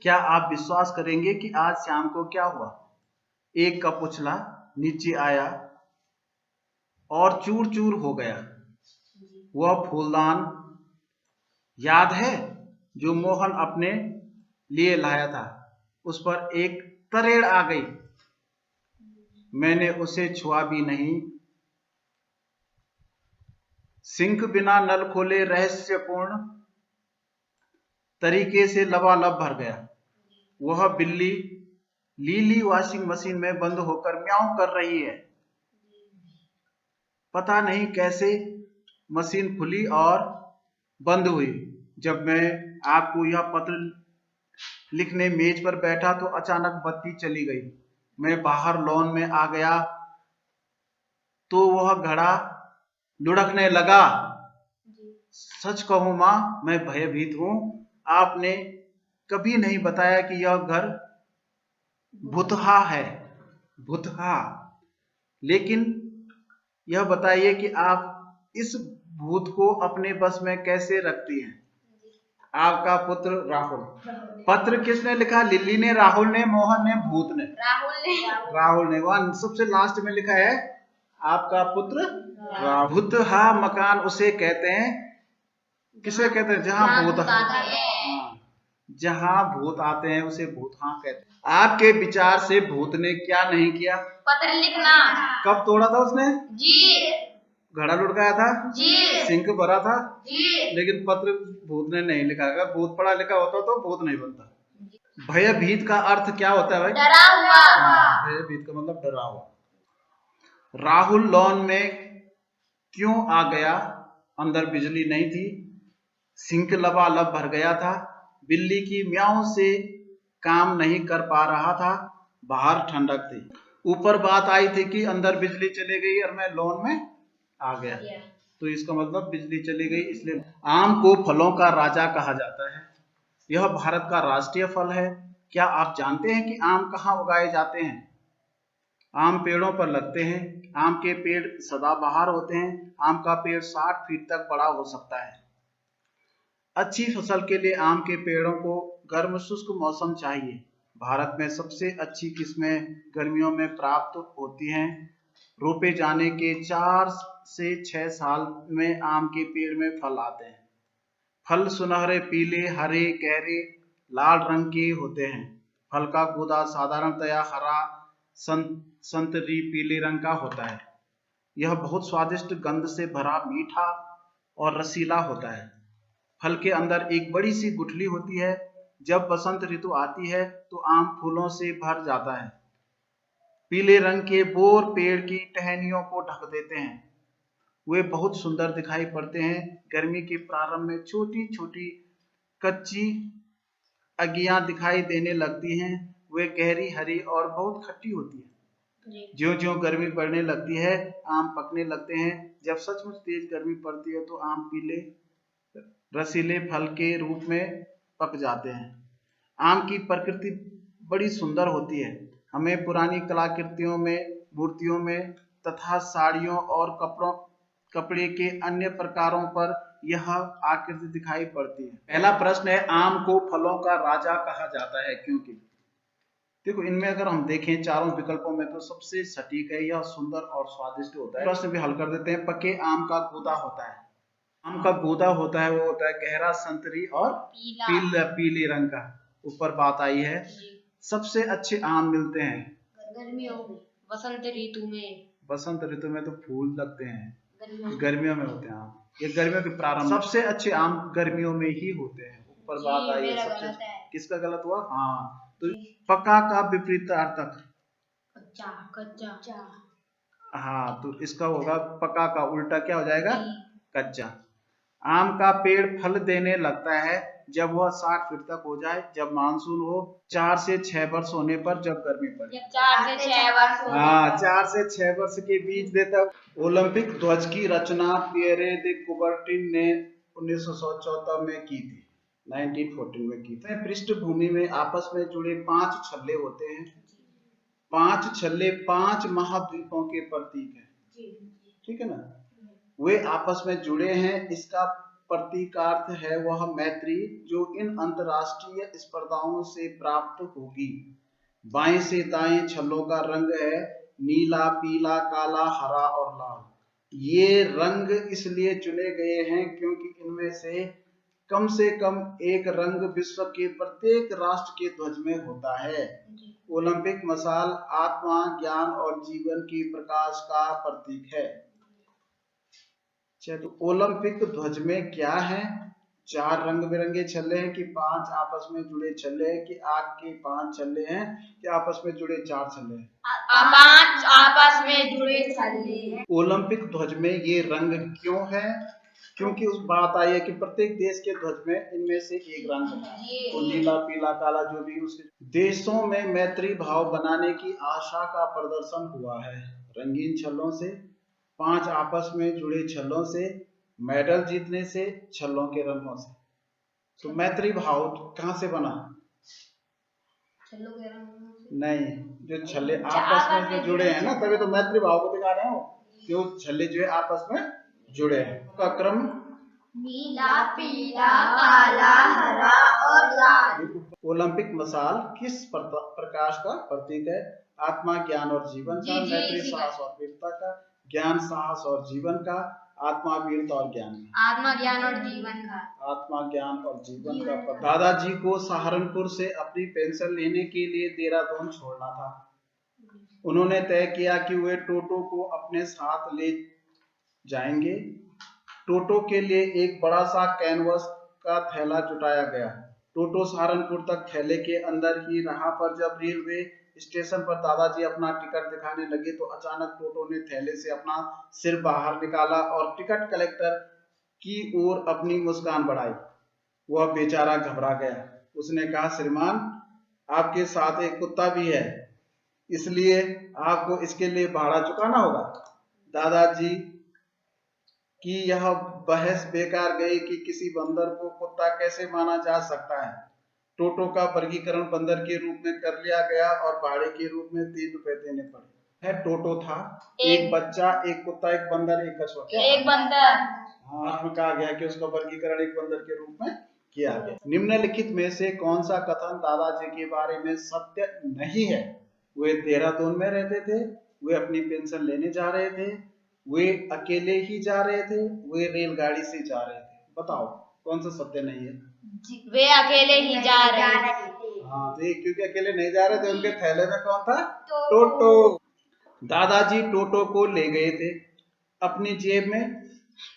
Speaker 1: क्या आप विश्वास करेंगे कि आज शाम को क्या हुआ? एक कप उछला, नीचे आया और चूर चूर हो गया। वह फूलदान याद है जो मोहन अपने लिए लाया था, उस पर एक तरेड़ आ गई, मैंने उसे छुआ भी नहीं। सिंक बिना नल खोले रहस्यपूर्ण तरीके से लबालब भर गया। वह बिल्ली लीली वॉशिंग मशीन में बंद होकर म्याऊं कर रही है। पता नहीं कैसे मशीन खुली और बंद हुई। जब मैं आपको यह पत्र लिखने मेज पर बैठा तो अचानक बत्ती चली गई। मैं बाहर लॉन में आ गया तो वह घड़ा लुढ़कने लगा। सच कहूं माँ, मैं भयभीत हूं। आपने कभी नहीं बताया कि यह घर भुतहा है, भुतहा। लेकिन यह बताइए कि आप इस भूत को अपने बस में कैसे रखती हैं? आपका पुत्र राहुल। पत्र किसने लिखा? लिली ने, राहुल ने, मोहन ने, भूत ने? राहुल ने। वहां सबसे लास्ट में लिखा है आपका पुत्र राहुल। भुतहा मकान उसे कहते हैं, किसे कहते हैं? जहां भूत आते हैं, जहां भूत आते हैं उसे भूतहा कहते हैं। आपके विचार से भूत ने क्या नहीं किया? पत्र लिखना। कब तोड़ा था उसने? जी। घड़ा लुढ़काया था? जी। सिंक भरा था? जी। लेकिन पत्र भूत ने नहीं लिखा। अगर भूत पढ़ा लिखा होता तो भूत नहीं बनता। भयभीत का अर्थ क्या होता है भाई? डरा हुआ। भयभीत का मतलब डरा हुआ। राहुल लॉन में क्यों आ गया? अंदर बिजली नहीं थी, सिंक लबालब भर गया था, बिल्ली की म्याऊं से काम नहीं कर पा रहा था, बाहर ठंडक थी। ऊपर बात आई थी कि अंदर बिजली चली गई और मैं लॉन में आ गया, तो इसका मतलब बिजली चली गई, इसलिए। आम को फलों का राजा कहा जाता है। यह भारत का राष्ट्रीय फल है। क्या आप जानते हैं कि आम कहाँ उगाए जाते हैं? आम पेड़ों पर लगते हैं। आम के पेड़ सदाबहार होते हैं। आम का पेड़ 60 फीट तक बड़ा हो सकता है। अच्छी फसल के लिए आम के पेड़ों को गर्म शुष्क मौसम चाहिए। भारत में सबसे अच्छी किस्में गर्मियों में प्राप्त होती हैं। रोपे जाने के 4 से 6 साल में आम के पेड़ में फल आते हैं। फल सुनहरे पीले, हरे, गहरे लाल रंग के होते हैं। फल का गूदा साधारणतया हरा, संतरी पीले रंग का होता है। यह बहुत स्वादिष्ट, गंध से भरा, मीठा और रसीला होता है। फल के अंदर एक बड़ी सी गुठली होती है। जब बसंत ऋतु आती है तो आम फूलों से भर जाता है। पीले रंग के बोर पेड़ की टहनियों को ढक देते हैं। वे बहुत सुंदर दिखाई पड़ते हैं। गर्मी के प्रारंभ में छोटी छोटी कच्ची अगियां दिखाई देने लगती हैं। वे गहरी, हरी और बहुत खट्टी होती है। ज्यों-ज्यों गर्मी बढ़ने लगती है, आम पकने लगते हैं। जब सचमुच तेज गर्मी पड़ती है तो आम पीले रसीले फल के रूप में पक जाते हैं। आम की प्रकृति बड़ी सुंदर होती है। हमें पुरानी कलाकृतियों में, मूर्तियों में तथा साड़ियों और कपड़े के अन्य प्रकारों पर यह आकृति दिखाई पड़ती है। पहला प्रश्न है, आम को फलों का राजा कहा जाता है क्योंकि? देखो, इनमें अगर हम देखें चारों विकल्पों में तो सबसे सटीक है, यह सुंदर और स्वादिष्ट होता है। प्रश्न भी हल कर देते हैं। पके आम का गूदा होता है। आम का गूदा होता है, वो होता है गहरा संतरी और पीले रंग का। ऊपर बात आई है। सबसे अच्छे आम मिलते हैं?
Speaker 2: गर्मियों में, वसंत ऋतु में।
Speaker 1: वसंत ऋतु में तो फूल लगते हैं, गर्मियों में होते हैं आम। ये गर्मियों के प्रारंभ, सबसे अच्छे आम गर्मियों में ही होते हैं। ऊपर बात आई है सबसे, किसका गलत हुआ? हाँ, तो पका का विपरीत अर्थक
Speaker 2: कच्चा, कच्चा।
Speaker 1: हाँ, तो इसका होगा पका का उल्टा क्या हो जाएगा? कच्चा। आम का पेड़ फल देने लगता है जब वह 60 फीट तक हो जाए, जब मानसून हो, 4 से 6 वर्ष होने पर, जब गर्मी पड़े।
Speaker 2: 4 से 6 वर्ष।
Speaker 1: हाँ, 4 से 6 वर्ष के बीच देता। ओलंपिक ध्वज की रचना पियरे दे कुबर्टिन ने 1974 में की थी, 1914 में की थी। पृष्ठभूमि में आपस में जुड़े 5 छल्ले होते हैं। 5 छल्ले 5 महाद्वीपों के प्रतीक हैं, ठीक है ना? वे आपस में जुड़े हैं। इसका प्रतीकार्थ है वह मैत्री जो इन अंतरराष्ट्रीय स्पर्धाओं से प्राप्त होगी। बाएं से दाएं छल्लों का रंग है नीला, पीला, काला, हरा और लाल। ये रंग इसलिए चुने गए हैं क्योंकि इनमें से कम एक रंग विश्व के प्रत्येक राष्ट्र के ध्वज में होता है। ओलंपिक मशाल आत्मा, ज्ञान और जीवन की प्रकाश का प्रतीक है। तो ओलंपिक ध्वज में क्या है? 4 रंग बिरंगे छल्ले हैं कि 5 आपस में जुड़े छल्ले हैं कि आग के 5 छल्ले हैं कि आपस में जुड़े 4 छल्ले हैं?
Speaker 2: 5 आपस में जुड़े छल्ले हैं।
Speaker 1: ओलंपिक ध्वज में ये रंग क्यों है? क्योंकि उस बात आई है कि प्रत्येक देश के ध्वज में इनमें से एक रंग है, तो नीला, पीला, काला जो भी उसके देशों में मैत्री भाव बनाने की आशा का प्रदर्शन हुआ है। रंगीन छल्लों से, 5 आपस में जुड़े छल्लों से, मेडल जीतने से, छल्लों के रंगों से। तो मैत्री भाव कहाँ से बना?
Speaker 2: छल्लों के रंगों से
Speaker 1: नहीं, जो छल्ले आपस में जुड़े हैं ना, तभी तो मैत्री भाव को दिखा रहे हो कि वो छल्ले जो है आपस में जुड़े हैं। का क्रम
Speaker 2: नीला, पीला, काला, हरा और लाल।
Speaker 1: ओलंपिक मशाल किस प्रकाश का प्रतीक है? आत्मा, ज्ञान और जीवन का, मैत्री, साहस और वीरता का, ज्ञान, साहस और जीवन का, आत्मा, वीरता और ज्ञान का।
Speaker 2: आत्मा, ज्ञान और जीवन का।
Speaker 1: आत्मा, ज्ञान और जीवन का। दादाजी को सहारनपुर से अपनी पेंशन लेने के लिए देहरादून छोड़ना था। उन्होंने तय किया कि वे टोटो को अपने साथ ले जाएंगे। टोटो के लिए एक बड़ा सा कैनवस का थैला जुटाया गया। टोटो सहारनपुर तक थैले के अंदर ही रहा, पर जब रेलवे स्टेशन पर दादाजी अपना टिकट दिखाने लगे तो अचानक टोटो ने थैले से अपना सिर बाहर निकाला और टिकट कलेक्टर की ओर अपनी मुस्कान बढ़ाई। वह बेचारा घबरा गया। उसने कहा, श्रीमान, आपके साथ एक कुत्ता भी है, इसलिए आपको इसके लिए भाड़ा चुकाना होगा। दादाजी कि यह बहस बेकार गई कि किसी बंदर को कुत्ता कैसे माना जा सकता है। टोटो का वर्गीकरण बंदर के रूप में कर लिया गया और भाड़े के रूप में 3 रुपए देने पड़े। है टोटो था एक बच्चा, एक कुत्ता, एक बंदर, एक कछुआ।
Speaker 2: एक बंदर।
Speaker 1: हाँ, में कहा गया कि उसका वर्गीकरण एक बंदर के रूप में किया गया। निम्नलिखित में से कौन सा कथन दादाजी के बारे में सत्य नहीं है? वे देहरादून में रहते थे, वे अपनी पेंशन लेने जा रहे थे, वे अकेले ही जा रहे थे, वे रेलगाड़ी से जा रहे थे। बताओ कौन सा सत्य नहीं है?
Speaker 2: वे अकेले ही जा रहे थे।
Speaker 1: हाँ, तो क्योंकि अकेले नहीं जा रहे थे, उनके थैले में कौन था? टोटो। दादाजी टोटो को ले गए थे अपनी जेब में,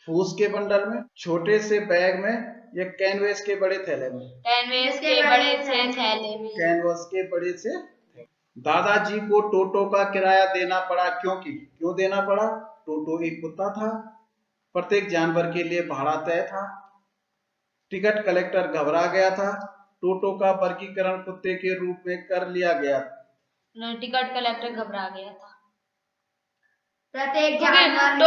Speaker 1: फूस के बंडल में, छोटे से बैग में या कैनवस के बड़े थैले में?
Speaker 2: कैनवस के बड़े से थैले में।
Speaker 1: कैनवस के बड़े से। दादाजी को टोटो का किराया देना पड़ा। क्यों देना पड़ा? टोटो एक कुत्ता था, प्रत्येक जानवर के लिए भाड़ा तय था। टिकट कलेक्टर घबरा गया था। टोटो का वर्गीकरण कुत्ते के रूप में कर लिया गया।
Speaker 2: टिकट कलेक्टर घबरा गया था।
Speaker 3: प्रत्येक जानवर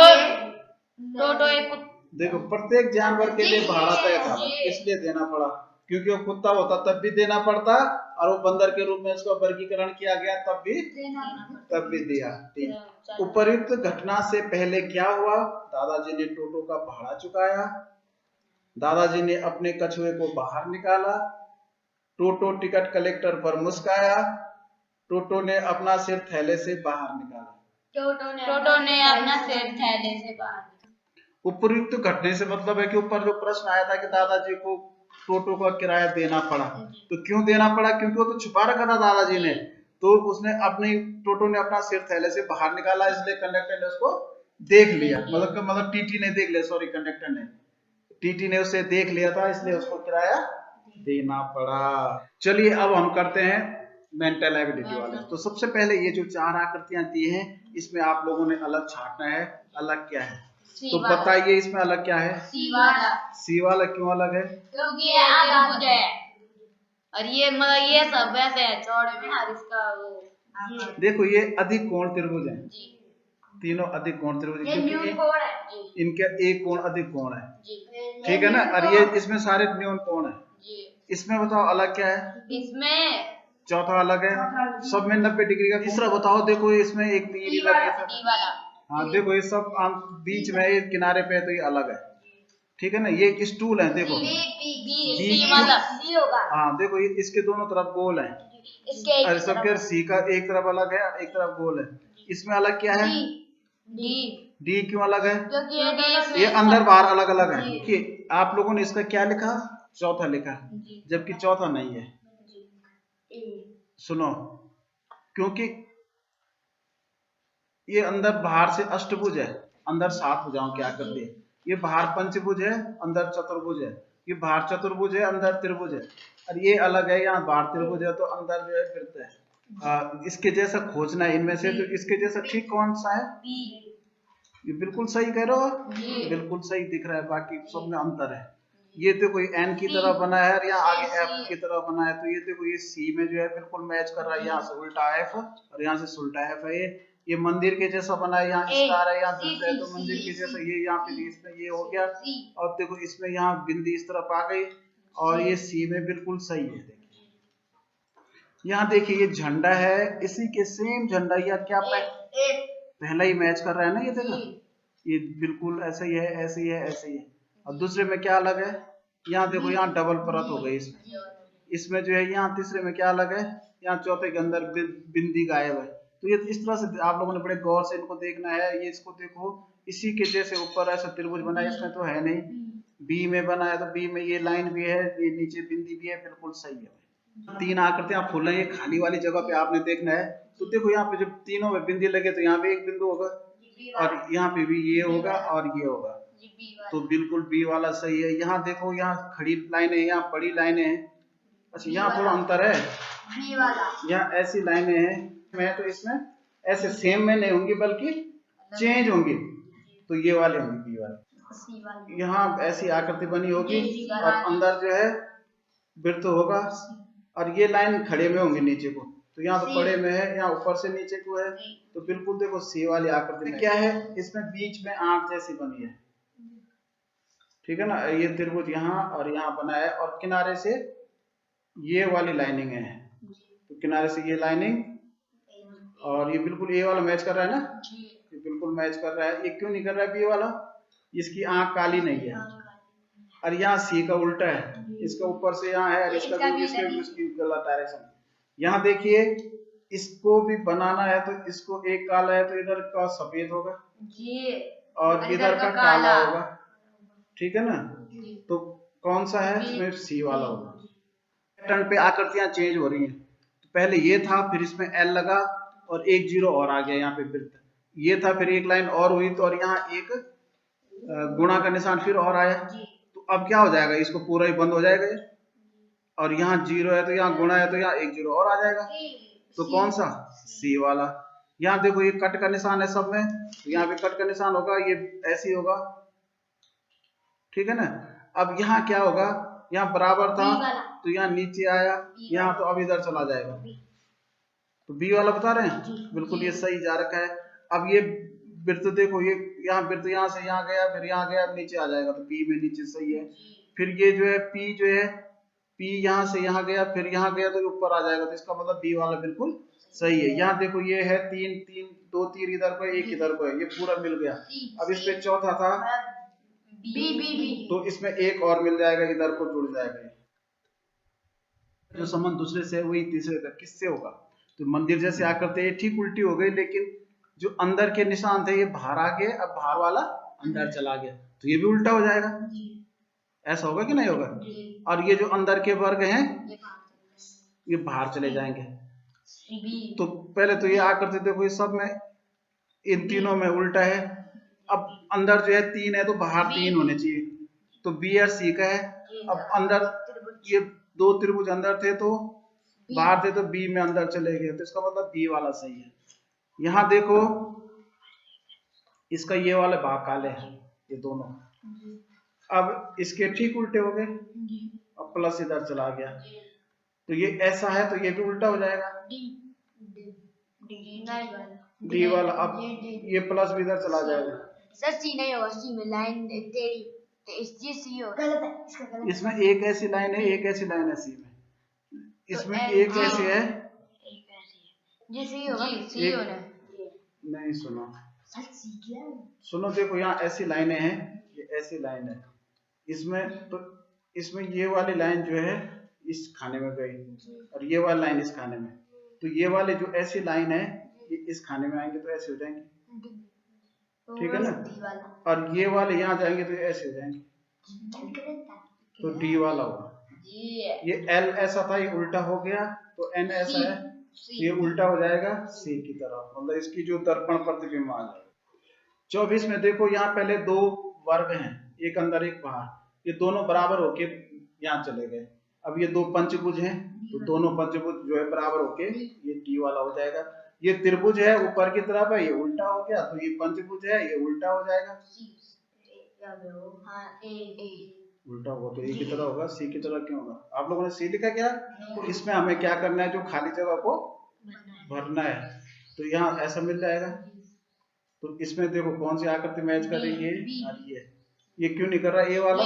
Speaker 2: टोटो एक
Speaker 1: देखो, प्रत्येक जानवर के लिए भाड़ा तय था, इसलिए देना पड़ा। क्योंकि वो कुत्ता होता तब भी देना पड़ता, और वो बंदर के रूप में उसका वर्गीकरण किया गया तब भी दिया। उपर्युक्त घटना से पहले क्या हुआ? दादाजी ने टोटो का भाड़ा चुकाया, दादाजी ने अपने कछुए को बाहर निकाला, टोटो टिकट कलेक्टर पर मुस्काया, टोटो ने अपना सिर थैले से बाहर निकाला।
Speaker 2: टोटो ने अपना सिर थैले से बाहर।
Speaker 1: उपर्युक्त घटने से मतलब है कि ऊपर जो प्रश्न आया था कि दादाजी को टोटो का किराया देना पड़ा। तो क्यों देना पड़ा? क्योंकि वो तो छुपा रखा था दादाजी ने, तो उसने अपनी टोटो ने अपना सिर थैले से बाहर निकाला, इसलिए कंडक्टर ने उसको देख लिया, मतलब टीटी ने देख लिया, सॉरी कंडक्टर ने, टीटी ने उसे देख लिया था, इसलिए उसको किराया देना पड़ा। चलिए अब हम करते हैं मेंटल एबिलिटी वाले। तो सबसे पहले ये जो 4 आकृतियां दी हैं, इसमें आप लोगों ने अलग छांटना है, अलग क्या है, तो बताइए इसमें अलग क्या है?
Speaker 2: सी वाला।
Speaker 1: सी वाला क्यों अलग है?
Speaker 2: क्योंकि ये त्रिभुज है और ये मतलब ये सब वैसे है चौड़े में, और इसका वो
Speaker 1: देखो ये अधिक कोण त्रिभुज है, तीनों अधिक कोण त्रिभुज, क्योंकि इनका एक कोण अधिक कोण है, ठीक है ना, और ये इसमें सारे न्यून कोण है। इसमें बताओ अलग क्या है? इसमें चौथा अलग है, सब में 90 डिग्री का। तीसरा बताओ, देखो इसमें एक तीर इधर है, हाँ देखो ये सब बीच में ये किनारे पे, तो ये अलग है, ठीक है ना, ये स्टूल है, देखो हाँ देखो ये इसके दोनों तरफ गोल है, और सबके सी का एक तरफ अलग है, एक तरफ गोल है। इसमें अलग क्या है? डी क्यों अलग है? क्योंकि ये अंदर बाहर अलग अलग है। कि आप लोगों ने इसका क्या लिखा? चौथा लिखा, जबकि चौथा नहीं है। सुनो, क्योंकि ये अंदर बाहर से अष्टभुज है, अंदर 7 भुजाओं की आकृति है, ये बाहर पंचभुज है, अंदर चतुर्भुज है, ये बाहर चतुर्भुज है, अंदर त्रिभुज है, और ये अलग है, यहाँ बाहर त्रिभुज है, तो अंदर जो है वृत्त है। इसके जैसा खोजना है इनमें से, तो इसके जैसा ठीक कौन सा है? ये बिल्कुल सही कह रहे हो, बिल्कुल सही दिख रहा है, बाकी सब में अंतर है। ये देखो ये एन की तरह बना है, और यहाँ आगे एफ की तरह बना है, तो ये देखो ये सी में जो है बिल्कुल मैच कर रहा है, यहाँ से उल्टा एफ और यहाँ से उल्टा एफ है। ये मंदिर के जैसा बना है, यहाँ स्टार है, यहाँ वृत्त है, तो मंदिर के जैसा ये यहाँ पे इसमें ये हो गया, और देखो इसमें यहाँ बिंदी इस तरफ आ गई, और ये सी में बिल्कुल सही है। देखिए यहाँ देखिए ये झंडा है, इसी के सेम झंडा, या क्या पहला ही मैच कर रहा है ना, ये देखो ये बिल्कुल ऐसा ही है, ऐसे ही है, ऐसे ही है। और दूसरे में क्या अलग है? यहाँ देखो यहाँ डबल परत हो गई इसमें जो है। यहाँ तीसरे में क्या अलग है? यहाँ चौथे के अंदर बिंदी गायब है। तो ये इस तरह से आप लोगों ने बड़े गौर से इनको देखना है। ये इसको देखो, इसी के जैसे ऊपर ऐसा त्रिभुज बना है, इसमें तो है नहीं, बी में बना है, तो बी में ये लाइन भी है, ये नीचे बिंदी भी है, बिल्कुल सही है। 3 आकृतियां फुल रही है, खाली वाली जगह पे आपने देखना है। तो देखो यहाँ पे जब तीनों में बिंदी लगे, तो यहाँ पे एक बिंदु होगा, और यहाँ पे भी ये होगा और ये होगा, तो बिल्कुल बी वाला सही है। यहाँ देखो यहाँ खड़ी लाइनें, यहाँ बड़ी लाइनें हैं, अच्छा यहाँ थोड़ा अंतर है, यहाँ ऐसी लाइनें हैं, मैं तो इसमें ऐसे सेम में नहीं होंगी बल्कि चेंज होंगी, तो ये वाले होंगे बी वाले। यहाँ ऐसी आकृति बनी होगी और अंदर जो है वृत्त होगा, और ये लाइन खड़े में होंगे नीचे को, तो यहाँ तो बड़े में है, यहाँ ऊपर से नीचे को है, तो बिल्कुल देखो सी वाली आकृति में क्या है, इसमें बीच में आंख जैसी बनी है, ठीक है ना, ये त्रिभुज यहाँ और यहाँ बना है, और किनारे से ये वाली लाइनिंग है, तो किनारे से ये लाइनिंग, और ये बिल्कुल ए वाला मैच कर रहा है ना, ये बिल्कुल मैच कर रहा है। ये क्यों नहीं कर रहा है बी वाला? इसकी आंख काली नहीं है, और यहाँ सी का उल्टा है, इसका ऊपर से यहाँ है, और इसका भी इसकी गलत डायरेक्शन। यहाँ देखिए इसको भी बनाना है, तो इसको एक काला है तो इधर का सफेद होगा और इधर का काला होगा, ठीक है ना, तो कौन सा है? इसमें सी वाला होगा। पैटर्न पे आकृतियां चेंज हो रही हैं, तो पहले ये था, फिर इसमें एल लगा और एक जीरो और आ गया यहाँ पे वृत्त, ये था, फिर एक लाइन और हुई, तो और यहाँ एक गुणा का निशान फिर और आया, तो अब क्या हो जाएगा, इसको पूरा ही बंद हो जाएगा, और यहाँ जीरो है तो यहाँ गुणा है, तो यहाँ एक जीरो और आ जाएगा, तो कौन सा? सी वाला। यहाँ देखो ये कट का निशान है सब में, तो यहाँ पे कट का निशान होगा, ये ऐसे ही होगा, ठीक है ना। अब यहाँ क्या होगा, यहाँ बराबर था तो यहाँ नीचे आया, यहाँ तो अब इधर चला जाएगा, तो बी वाला बता रहे हैं, बिल्कुल ये सही जा रखा है। अब ये वृत्त देखो, ये यहाँ वृत्त यहाँ से यहाँ गया, फिर यहाँ गया, नीचे आ जाएगा, तो बी में नीचे सही है। फिर ये जो है पी, जो है पी यहाँ से यहाँ गया, फिर यहाँ गया तो ऊपर आ जाएगा, तो इसका मतलब बी वाला बिल्कुल सही है। यहाँ देखो ये है तीन तीन, 2 तीर इधर को, एक इधर को है, ये पूरा मिल गया। अब इस पे चौथा था तो इसमें एक और मिल जाएगा, इधर को जुड़ जाएगा। जो संबंध दूसरे से वही तीसरे तक किससे होगा? तो मंदिर जैसे आकृति ये ठीक उल्टी हो गई, लेकिन जो अंदर के निशान थे ये बाहर आ गए, अब बाहर वाला अंदर चला गया, तो ये भी उल्टा हो जाएगा। ऐसा होगा कि नहीं होगा? और ये जो अंदर के वर्ग हैं ये बाहर चले जाएंगे। तो पहले तो ये आकर देखो ये सब में इन तीनों में उल्टा है। अब अंदर जो है 3 है तो बाहर 3 होने चाहिए, तो बी और सी का है। अब अंदर ये 2 त्रिभुज अंदर थे तो बाहर थे तो बी में अंदर चले गए, तो इसका मतलब बी वाला सही है। यहाँ देखो इसका ये वाले भाग काले हैं ये दोनों, अब इसके ठीक उल्टे हो गए। अब प्लस इधर चला गया तो ये ऐसा है तो ये भी उल्टा हो जाएगा डी वाला। अब ये प्लस भी इधर चला जाएगा।
Speaker 2: सर सी नहीं होगा, सी में लाइन तेरी तो इससे सी होगा। गलत है, इसका गलत है।
Speaker 1: इसमें एक ऐसी लाइन है, एक ऐसी लाइन है सी में, इसमें तो एक ऐसी है,
Speaker 2: एक ऐसी है जी सी होगा, सी होना है।
Speaker 1: नहीं सुनो
Speaker 2: सर सी क्या है?
Speaker 1: सुनो देखो यहाँ ऐसी लाइनें हैं, ये ऐसी लाइन है इसमें, तो इसमें ये वाली लाइन जो है इस खाने में गई और ये वाली लाइन इस खाने में, तो ये वाले जो ऐसी लाइन है ये इस खाने में आएंगे तो ऐसे हो जाएंगे, ठीक है ना। और ये वाले यहाँ जाएंगे तो ऐसे हो जाएंगे, तो डी वाला होगा। ये एल ऐसा था ये उल्टा हो गया, तो एन ऐसा है तो ये उल्टा हो जाएगा सी की तरफ, मतलब इसकी जो दर्पण प्रतिबिंब आ जाएगा। 24 में देखो यहाँ पहले 2 वर्ग हैं, एक अंदर एक बाहर, ये दोनों बराबर होके यहाँ चले गए। अब ये 2 पंचभुज हैं तो दोनों पंचभुज जो है बराबर होके ये टी वाला हो जाएगा। ये त्रिभुज है ऊपर की तरफ है, ये उल्टा हो गया तो ये पंचभुज है, ये उल्टा हो जाएगा। उल्टा होगा तो ए की तरह होगा, सी की तरह क्यों होगा? आप लोगों ने सी लिखा क्या? तो इसमें हमें क्या करना है, जो खाली जगह को भरना है, तो यहाँ ऐसा मिल जाएगा। तो इसमें देखो कौन सी आकृति मैच कर रही है, ये क्यों नहीं कर रहा ए वाला?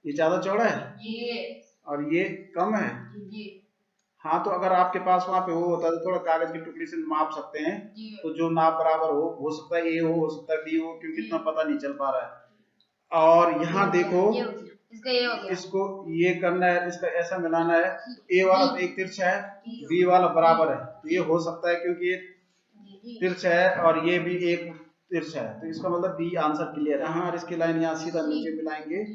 Speaker 1: ये ज्यादा चौड़ा है और ये कम है। हाँ तो अगर आपके पास वहाँ पे वो होता तो थोड़ा कागज की टुकड़ी से माप सकते हैं, तो जो नाप बराबर हो सकता है ए हो सकता है बी हो, क्योंकि इतना पता नहीं चल पा रहा है। और यहाँ देखो इसको ये करना है, इसका ऐसा मिलाना है, ए वाला तो एक तिरछा है, बी वाला बराबर है, तो ये हो सकता है क्योंकि ये तिरछा है और ये भी एक तिरछा है, तो इसका मतलब बी आंसर क्लियर है। हाँ इसकी लाइन यहाँ सीधा नीचे मिलाएंगे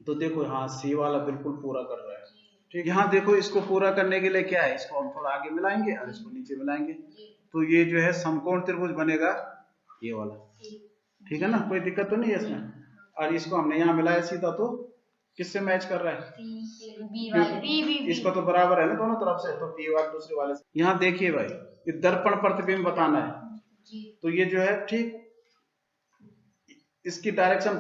Speaker 1: तो देखो हाँ सी वाला बिल्कुल पूरा कर रहा है, ठीक। यहाँ देखो इसको पूरा करने के लिए क्या है, इसको हम थोड़ा आगे मिलाएंगे और इसको नीचे मिलाएंगे, तो ये जो है समकोण त्रिभुज बनेगा ये वाला, ठीक है ना, कोई दिक्कत तो नहीं है इसमें। और इसको हमने यहाँ मिलाया सीधा, तो किससे मैच कर रहा है? इसको तो बराबर है ना दोनों तरफ से, तो बी वाले दूसरे वाले से। यहाँ देखिए भाई ये दर्पण प्रतिबिंब बताना है, तो ये जो है ठीक इसकी डायरेक्शन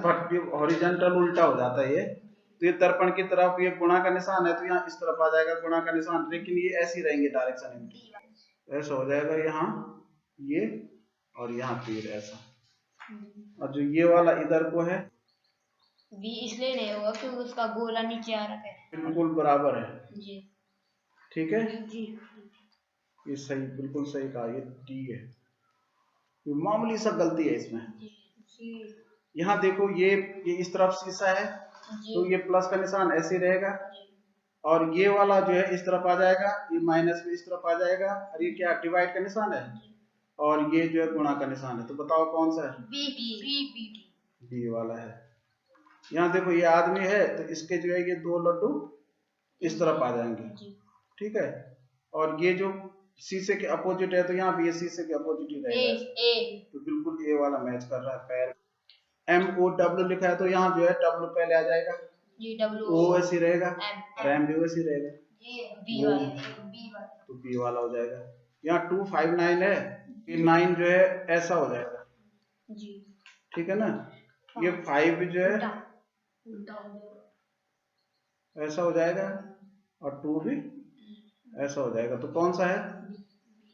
Speaker 1: हॉरिजॉन्टल उल्टा हो जाता है ये, तो ये दर्पण की तरफ ये गुणा का निशान है तो यहाँ इस तरफ आ जाएगा गुणा का निशान, लेकिन ये ऐसी रहेंगे डायरेक्शन इनकी, ऐसा हो जाएगा यहाँ ये और यहाँ तीर ऐसा, और जो ये वाला इधर को है
Speaker 2: बी इसलिए नहीं होगा क्योंकि उसका गोला नीचे आ रखा है,
Speaker 1: बिल्कुल बराबर है
Speaker 2: जी,
Speaker 1: ठीक है
Speaker 2: जी,
Speaker 1: ये सही बिल्कुल सही कहा, ये डी है, ये मामूली सा गलती है इसमें
Speaker 2: जी।
Speaker 1: यहाँ देखो ये इस तरफ शीशा है तो ये प्लस का निशान ऐसे रहेगा, और ये वाला जो है इस तरफ आ जाएगा, ये माइनस में इस तरफ आ जाएगा, और ये क्या डिवाइड का निशान है, और ये जो है गुणा का निशान है, तो बताओ कौन सा है? बी वाला है। यहाँ देखो ये आदमी है तो इसके जो है ये 2 लड्डू इस तरफ आ जाएंगे, ठीक है, और ये जो शीशे के अपोजिट है तो यहाँ भी ये शीशे के अपोजिट ही रहेगा, तो बिल्कुल ए वाला मैच कर रहा है। पैर MOW लिखा है तो यहाँ जो है W पहले आ जाएगा, O ऐसे रहेगा और M भी वैसे रहेगा, तो B वाला हो जाएगा। यहाँ 259 है, ये 9 जो है ऐसा हो जाएगा, ठीक है ना, ये 5 जो है ऐसा हो जाएगा और 2 भी ऐसा हो जाएगा, तो कौन सा है?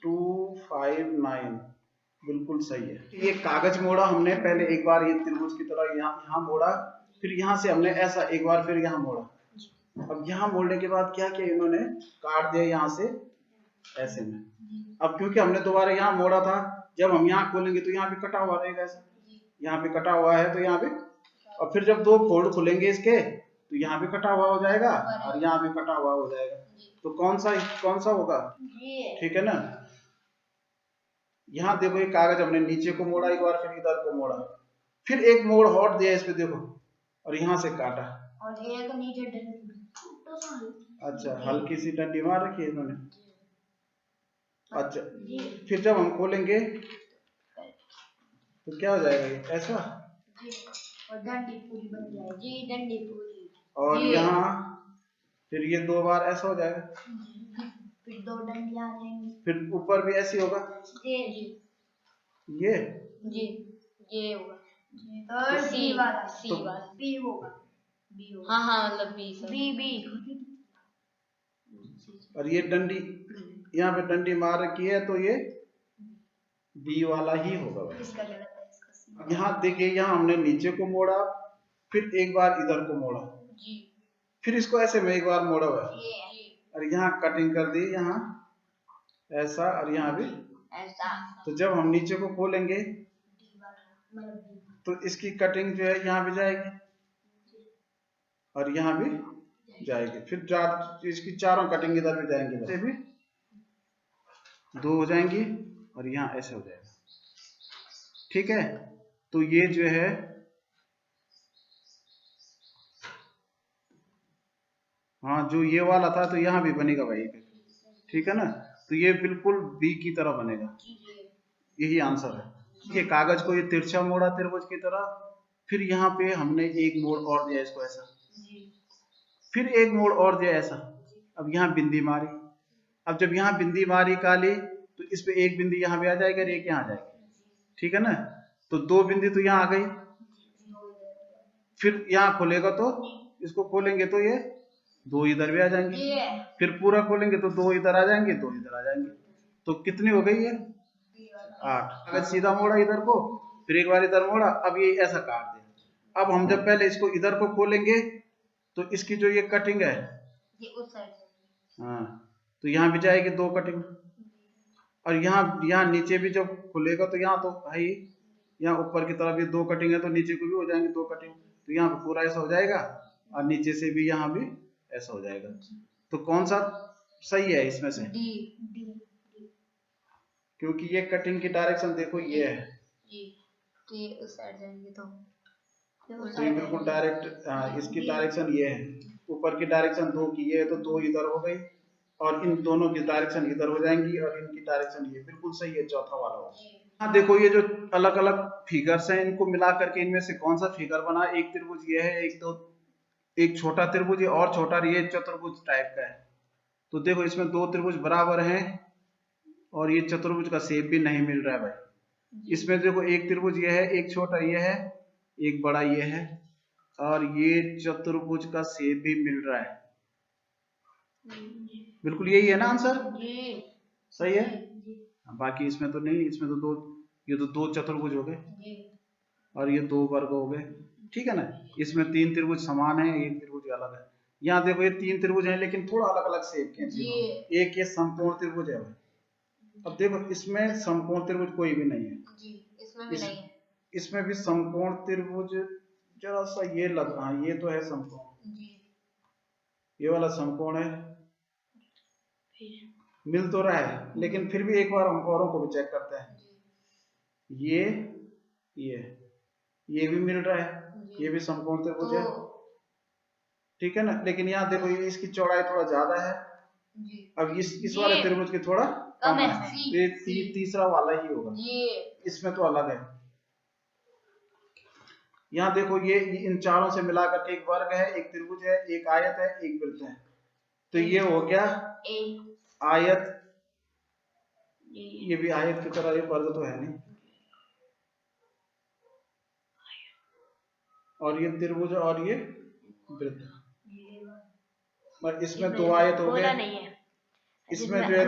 Speaker 1: 259 बिल्कुल सही है। ये कागज मोड़ा हमने पहले एक बार ये त्रिभुज की तरह यहाँ मोड़ा, फिर यहाँ से हमने ऐसा एक बार फिर यहाँ मोड़ा, अब यहाँ मोड़ने के बाद क्या किया इन्होंने, काट दिया यहाँ से ऐसे में। अब क्योंकि हमने दोबारा यहाँ मोड़ा था, जब हम यहाँ खोलेंगे तो यहाँ भी कटा हुआ रहेगा ऐसा, यहाँ पे कटा हुआ है तो यहाँ भी, और फिर जब 2 फोल्ड खुलेंगे इसके तो यहाँ भी कटा हुआ हो जाएगा और यहाँ भी कटा हुआ हो जाएगा, तो कौन सा होगा, ठीक है ना। यहाँ देखो ये कागज हमने नीचे को मोड़ा एक बार, फिर इधर को मोड़ा, फिर एक मोड़ और दिया इस पे देखो, और यहाँ से काटा,
Speaker 2: और एक नीचे
Speaker 1: अच्छा हल्की सी डंडी मार रखी है इन्होंने। अच्छा फिर जब हम खोलेंगे तो क्या हो जाएगा ये ऐसा,
Speaker 2: और डंडी पूरी बन जाएगी जी, डंडी पूरी।
Speaker 1: और यहाँ फिर ये 2 बार ऐसा हो जाएगा,
Speaker 2: फिर 2 डंडी आ जाएंगी,
Speaker 1: फिर ऊपर भी ऐसी होगा
Speaker 2: जी
Speaker 1: ये
Speaker 2: जी, ये होगा और सी वाला, सी वाला बी होगा, बी होगा, हाँ मतलब बी बी।
Speaker 1: और ये डंडी यहाँ पे डंडी मार रखी है तो ये बी वाला ही होगा भाई।
Speaker 2: इसका क्या लगता है इसका?
Speaker 1: यहाँ देखिए यहाँ हमने नीचे को मोड़ा, फिर एक बार इधर को मोड़ा
Speaker 2: जी,
Speaker 1: फिर इसको ऐसे में एक बार मोड़ा हुआ, और यहाँ कटिंग कर दी, यहाँ ऐसा और यहाँ भी
Speaker 2: ऐसा।
Speaker 1: तो जब हम नीचे को खोलेंगे तो इसकी कटिंग जो है यहाँ भी जाएगी और यहाँ भी जाएगी, फिर इसकी चारों कटिंग इधर भी जाएंगी, वैसे भी 2 हो जाएंगी और यहाँ ऐसे हो जाएगा, ठीक है। तो ये जो है हाँ जो ये वाला था तो यहाँ भी बनेगा भाई, ठीक है ना, तो ये बिल्कुल बी की तरह बनेगा, यही आंसर है। ये कागज को ये तिरछा मोड़ा त्रिभुज की तरह, फिर यहाँ पे हमने एक मोड़ और दिया इसको ऐसा, फिर एक मोड़ और दिया ऐसा, अब यहाँ बिंदी मारी, अब जब यहाँ बिंदी मारी काली तो इस पे एक बिंदी यहाँ भी आ जाएगी और एक यहाँ आ जाएगी, ठीक है ना, तो 2 बिंदी तो यहाँ आ गई, फिर यहाँ खोलेगा तो इसको खोलेंगे तो ये 2 इधर भी आ जाएंगे, फिर पूरा खोलेंगे तो 2 इधर आ जाएंगे 2 इधर आ जाएंगे, तो कितनी हो गई ये 8। अगर सीधा मोड़ा इधर को, फिर एक बार इधर मोड़ा, अब ये ऐसा काट दिया। अब हम जब पहले इसको इधर को खोलेंगे तो इसकी जो ये कटिंग है
Speaker 2: ये उस साइड से,
Speaker 1: हाँ तो यहाँ भी जाएगी 2 कटिंग, और यहाँ नीचे भी जब खुलेगा तो यहाँ तो भाई यहाँ ऊपर की तरफ भी 2 कटिंग है तो नीचे को भी हो जाएंगे 2 कटिंग, तो यहाँ पे पूरा ऐसा हो जाएगा और नीचे से भी यहाँ भी ऐसा हो जाएगा। तो कौन सा सही है इसमें से?
Speaker 2: डी,
Speaker 1: क्योंकि ये कटिंग की डायरेक्शन देखो ये है
Speaker 2: जी, तो ये उस साइड जाएंगे तो
Speaker 1: ये बिल्कुल डायरेक्ट, इसकी डायरेक्शन ये है, ऊपर की डायरेक्शन 2 की ये है तो 2 इधर हो गई और इन दोनों की डायरेक्शन इधर हो जाएंगी और इनकी डायरेक्शन ये, बिल्कुल सही है, चौथा वाला हो। हाँ देखो ये जो अलग अलग फिगर्स हैं इनको मिला करके इनमें से कौन सा फिगर बना, एक त्रिभुज ये है, एक छोटा त्रिभुज है और छोटा ये चतुर्भुज टाइप का है, तो देखो इसमें 2 त्रिभुज बराबर हैं और ये चतुर्भुज का शेप भी नहीं मिल रहा है भाई। इसमें देखो एक त्रिभुज ये है, एक छोटा ये है, एक बड़ा ये है, और ये चतुर्भुज का शेप भी मिल रहा है, बिल्कुल यही है ना आंसर, सही है। बाकी इसमें तो नहीं, इसमें तो 2, ये तो 2 चतुर्भुज हो गए और ये 2 वर्ग हो गए, ठीक है ना। इसमें 3 त्रिभुज समान है, एक त्रिभुज अलग है। यहाँ देखो ये 3 त्रिभुज हैं लेकिन थोड़ा अलग अलग शेप के हैं, एक ये समकोण त्रिभुज है भाई। अब देखो इसमें समकोण त्रिभुज कोई भी नहीं है,
Speaker 2: इसमें भी नहीं है,
Speaker 1: इसमें भी समकोण त्रिभुज जरा सा ये लग रहा है, ये तो है समकोण, ये वाला समकोण है, मिल तो रहा है लेकिन फिर भी एक बार हम औरों को भी चेक करते हैं, ये भी मिल रहा है, ये भी समकोण त्रिभुज है, ठीक है ना। लेकिन यहाँ देखो ये इसकी चौड़ाई थोड़ा ज्यादा है, अब इस वाले त्रिभुज की थोड़ा कम है, ये तीसरा वाला ही होगा, इसमें तो अलग है। यहाँ देखो ये इन चारों से मिला करके एक वर्ग है, एक त्रिभुज है, एक आयत है, एक वृत्त है, तो ये हो गया आयत, ये भी आयत की तरह, ये वर्ग तो है नहीं, और ये त्रिभुज और ये वृत्त, और इसमें 2 आयत हो गए, इसमें जो है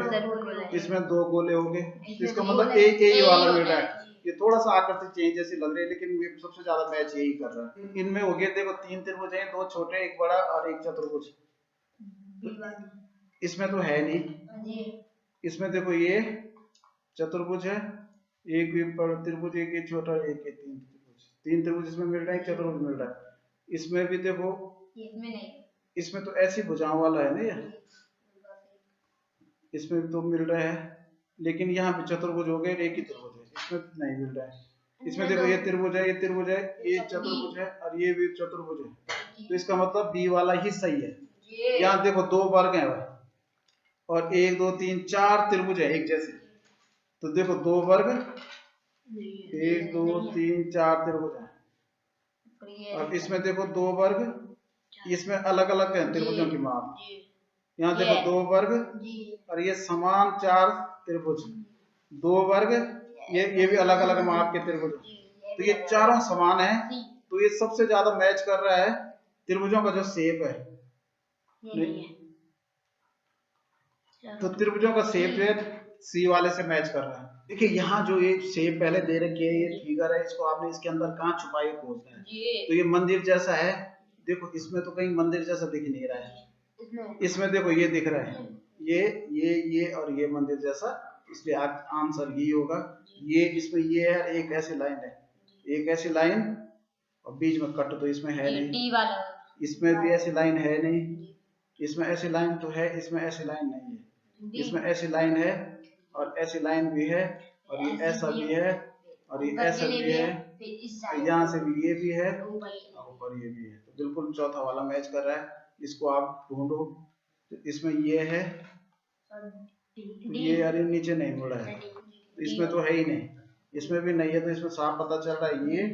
Speaker 1: इसमें 2 गोले हो गए, इसका मतलब एक ही वाला मिल रहा है। ये थोड़ा सा आकृति चेंज जैसी लग रही है लेकिन सबसे ज्यादा मैच यही कर रहा है। इनमें हो गए देखो 3 त्रिभुज हैं, 2 छोटे, एक बड़ा और एक चतुर्भुज, इसमें तो है नहीं, इसमें देखो ये चतुर्भुज है, एक त्रिभुज, एक ये छोटा, एक ये 3 त्रिभुज इसमें मिल रहा है, एक चतुर्भुज मिल रहा है। इसमें भी देखो इसमें तो ऐसी भुजाओं वाला है ना, ये इसमें भी तो मिल रहा है, लेकिन यहाँ पे चतुर्भुज हो गए, एक ही त्रिभुज है, इसमें नहीं मिल रहा है। इसमें देखो ये त्रिभुज है, ये त्रिभुज है, ये चतुर्भुज है और ये भी चतुर्भुज है, तो इसका मतलब बी वाला ही सही है। यहाँ देखो 2 वर्ग हैं भाई, और 1 2 3 4 त्रिभुज है एक जैसे, तो देखो 2 वर्ग 1 2 3 4 त्रिभुज है, और इसमें देखो 2 वर्ग, इसमें अलग अलग है त्रिभुजों की माप। यहाँ देखो 2 वर्ग और ये समान 4 त्रिभुज, 2 वर्ग, ये भी अलग अलग माप के त्रिभुज, तो ये चारों समान है, तो ये सबसे ज्यादा मैच कर रहा है त्रिभुजों का जो शेप है। तो त्रिभुजों का शेप जो है सी वाले से मैच कर रहा है। देखिए यहाँ जो ये शेप पहले दे रखी है, ये फिगर है, इसको आपने इसके अंदर कहाँ छुपाई खोजना है, तो ये मंदिर जैसा है। देखो इसमें तो कहीं मंदिर जैसा दिख नहीं रहा है, इसमें देखो ये दिख रहा है, ये और ये मंदिर जैसा, इसलिए आंसर ये होगा। ये इसमें ये है, एक ऐसी लाइन है, एक ऐसी लाइन और बीच में कट तो इसमें है नहीं, इसमें भी ऐसी लाइन है नहीं, इसमें ऐसी लाइन तो है, इसमें ऐसी लाइन नहीं है, इसमें ऐसी लाइन है और ऐसी लाइन भी है, और ये ऐसा भी है और ये ऐसा भी है, यहाँ से भी ये भी है और ऊपर ये भी है, तो बिल्कुल चौथा वाला मैच कर रहा है। इसको आप ढूंढो, तो इसमें ये है, ये अरे नीचे नहीं मुड़ा है, तो इसमें तो है ही नहीं, इसमें भी नहीं है, तो इसमें साफ पता चल रहा है ये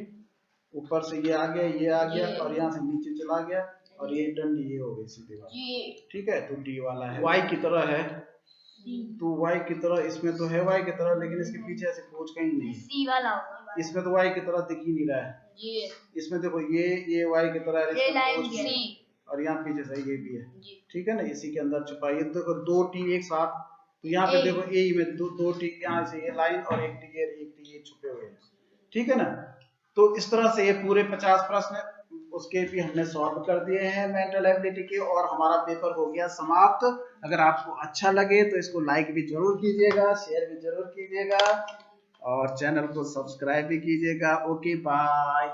Speaker 1: ऊपर से ये आ गया, ये आ गया और यहाँ से नीचे चला गया, और ये डंडी ये हो गई सीधे वाला, ठीक है, तो डी वाला है। वाई की तरह है, तो वाई की तरह, इसमें तो है वाई की तरह, लेकिन इसके पीछे ऐसे खोज कहीं नहीं, सी वाला होगा, इसमें तो वाई की तरह दिख ही नहीं रहा है। इसमें देखो ये वाई की तरह है, और यहाँ पीछे से ये भी है, ठीक है ना, इसी के अंदर छुपाइए। देखो 2 टी एक साथ, तो यहाँ पे देखो ए में 2 टी, यहाँ से ये लाइन और एक टी ये छुपे हुए हैं, ठीक है ना। तो इस तरह से ये पूरे 50 प्रश्न उसके भी हमने सॉल्व कर दिए हैं मेंटल एबिलिटी के, और हमारा पेपर हो गया समाप्त। अगर आपको अच्छा लगे तो इसको लाइक भी जरूर कीजिएगा, शेयर भी जरूर कीजिएगा और चैनल को सब्सक्राइब भी कीजिएगा। Okay bye.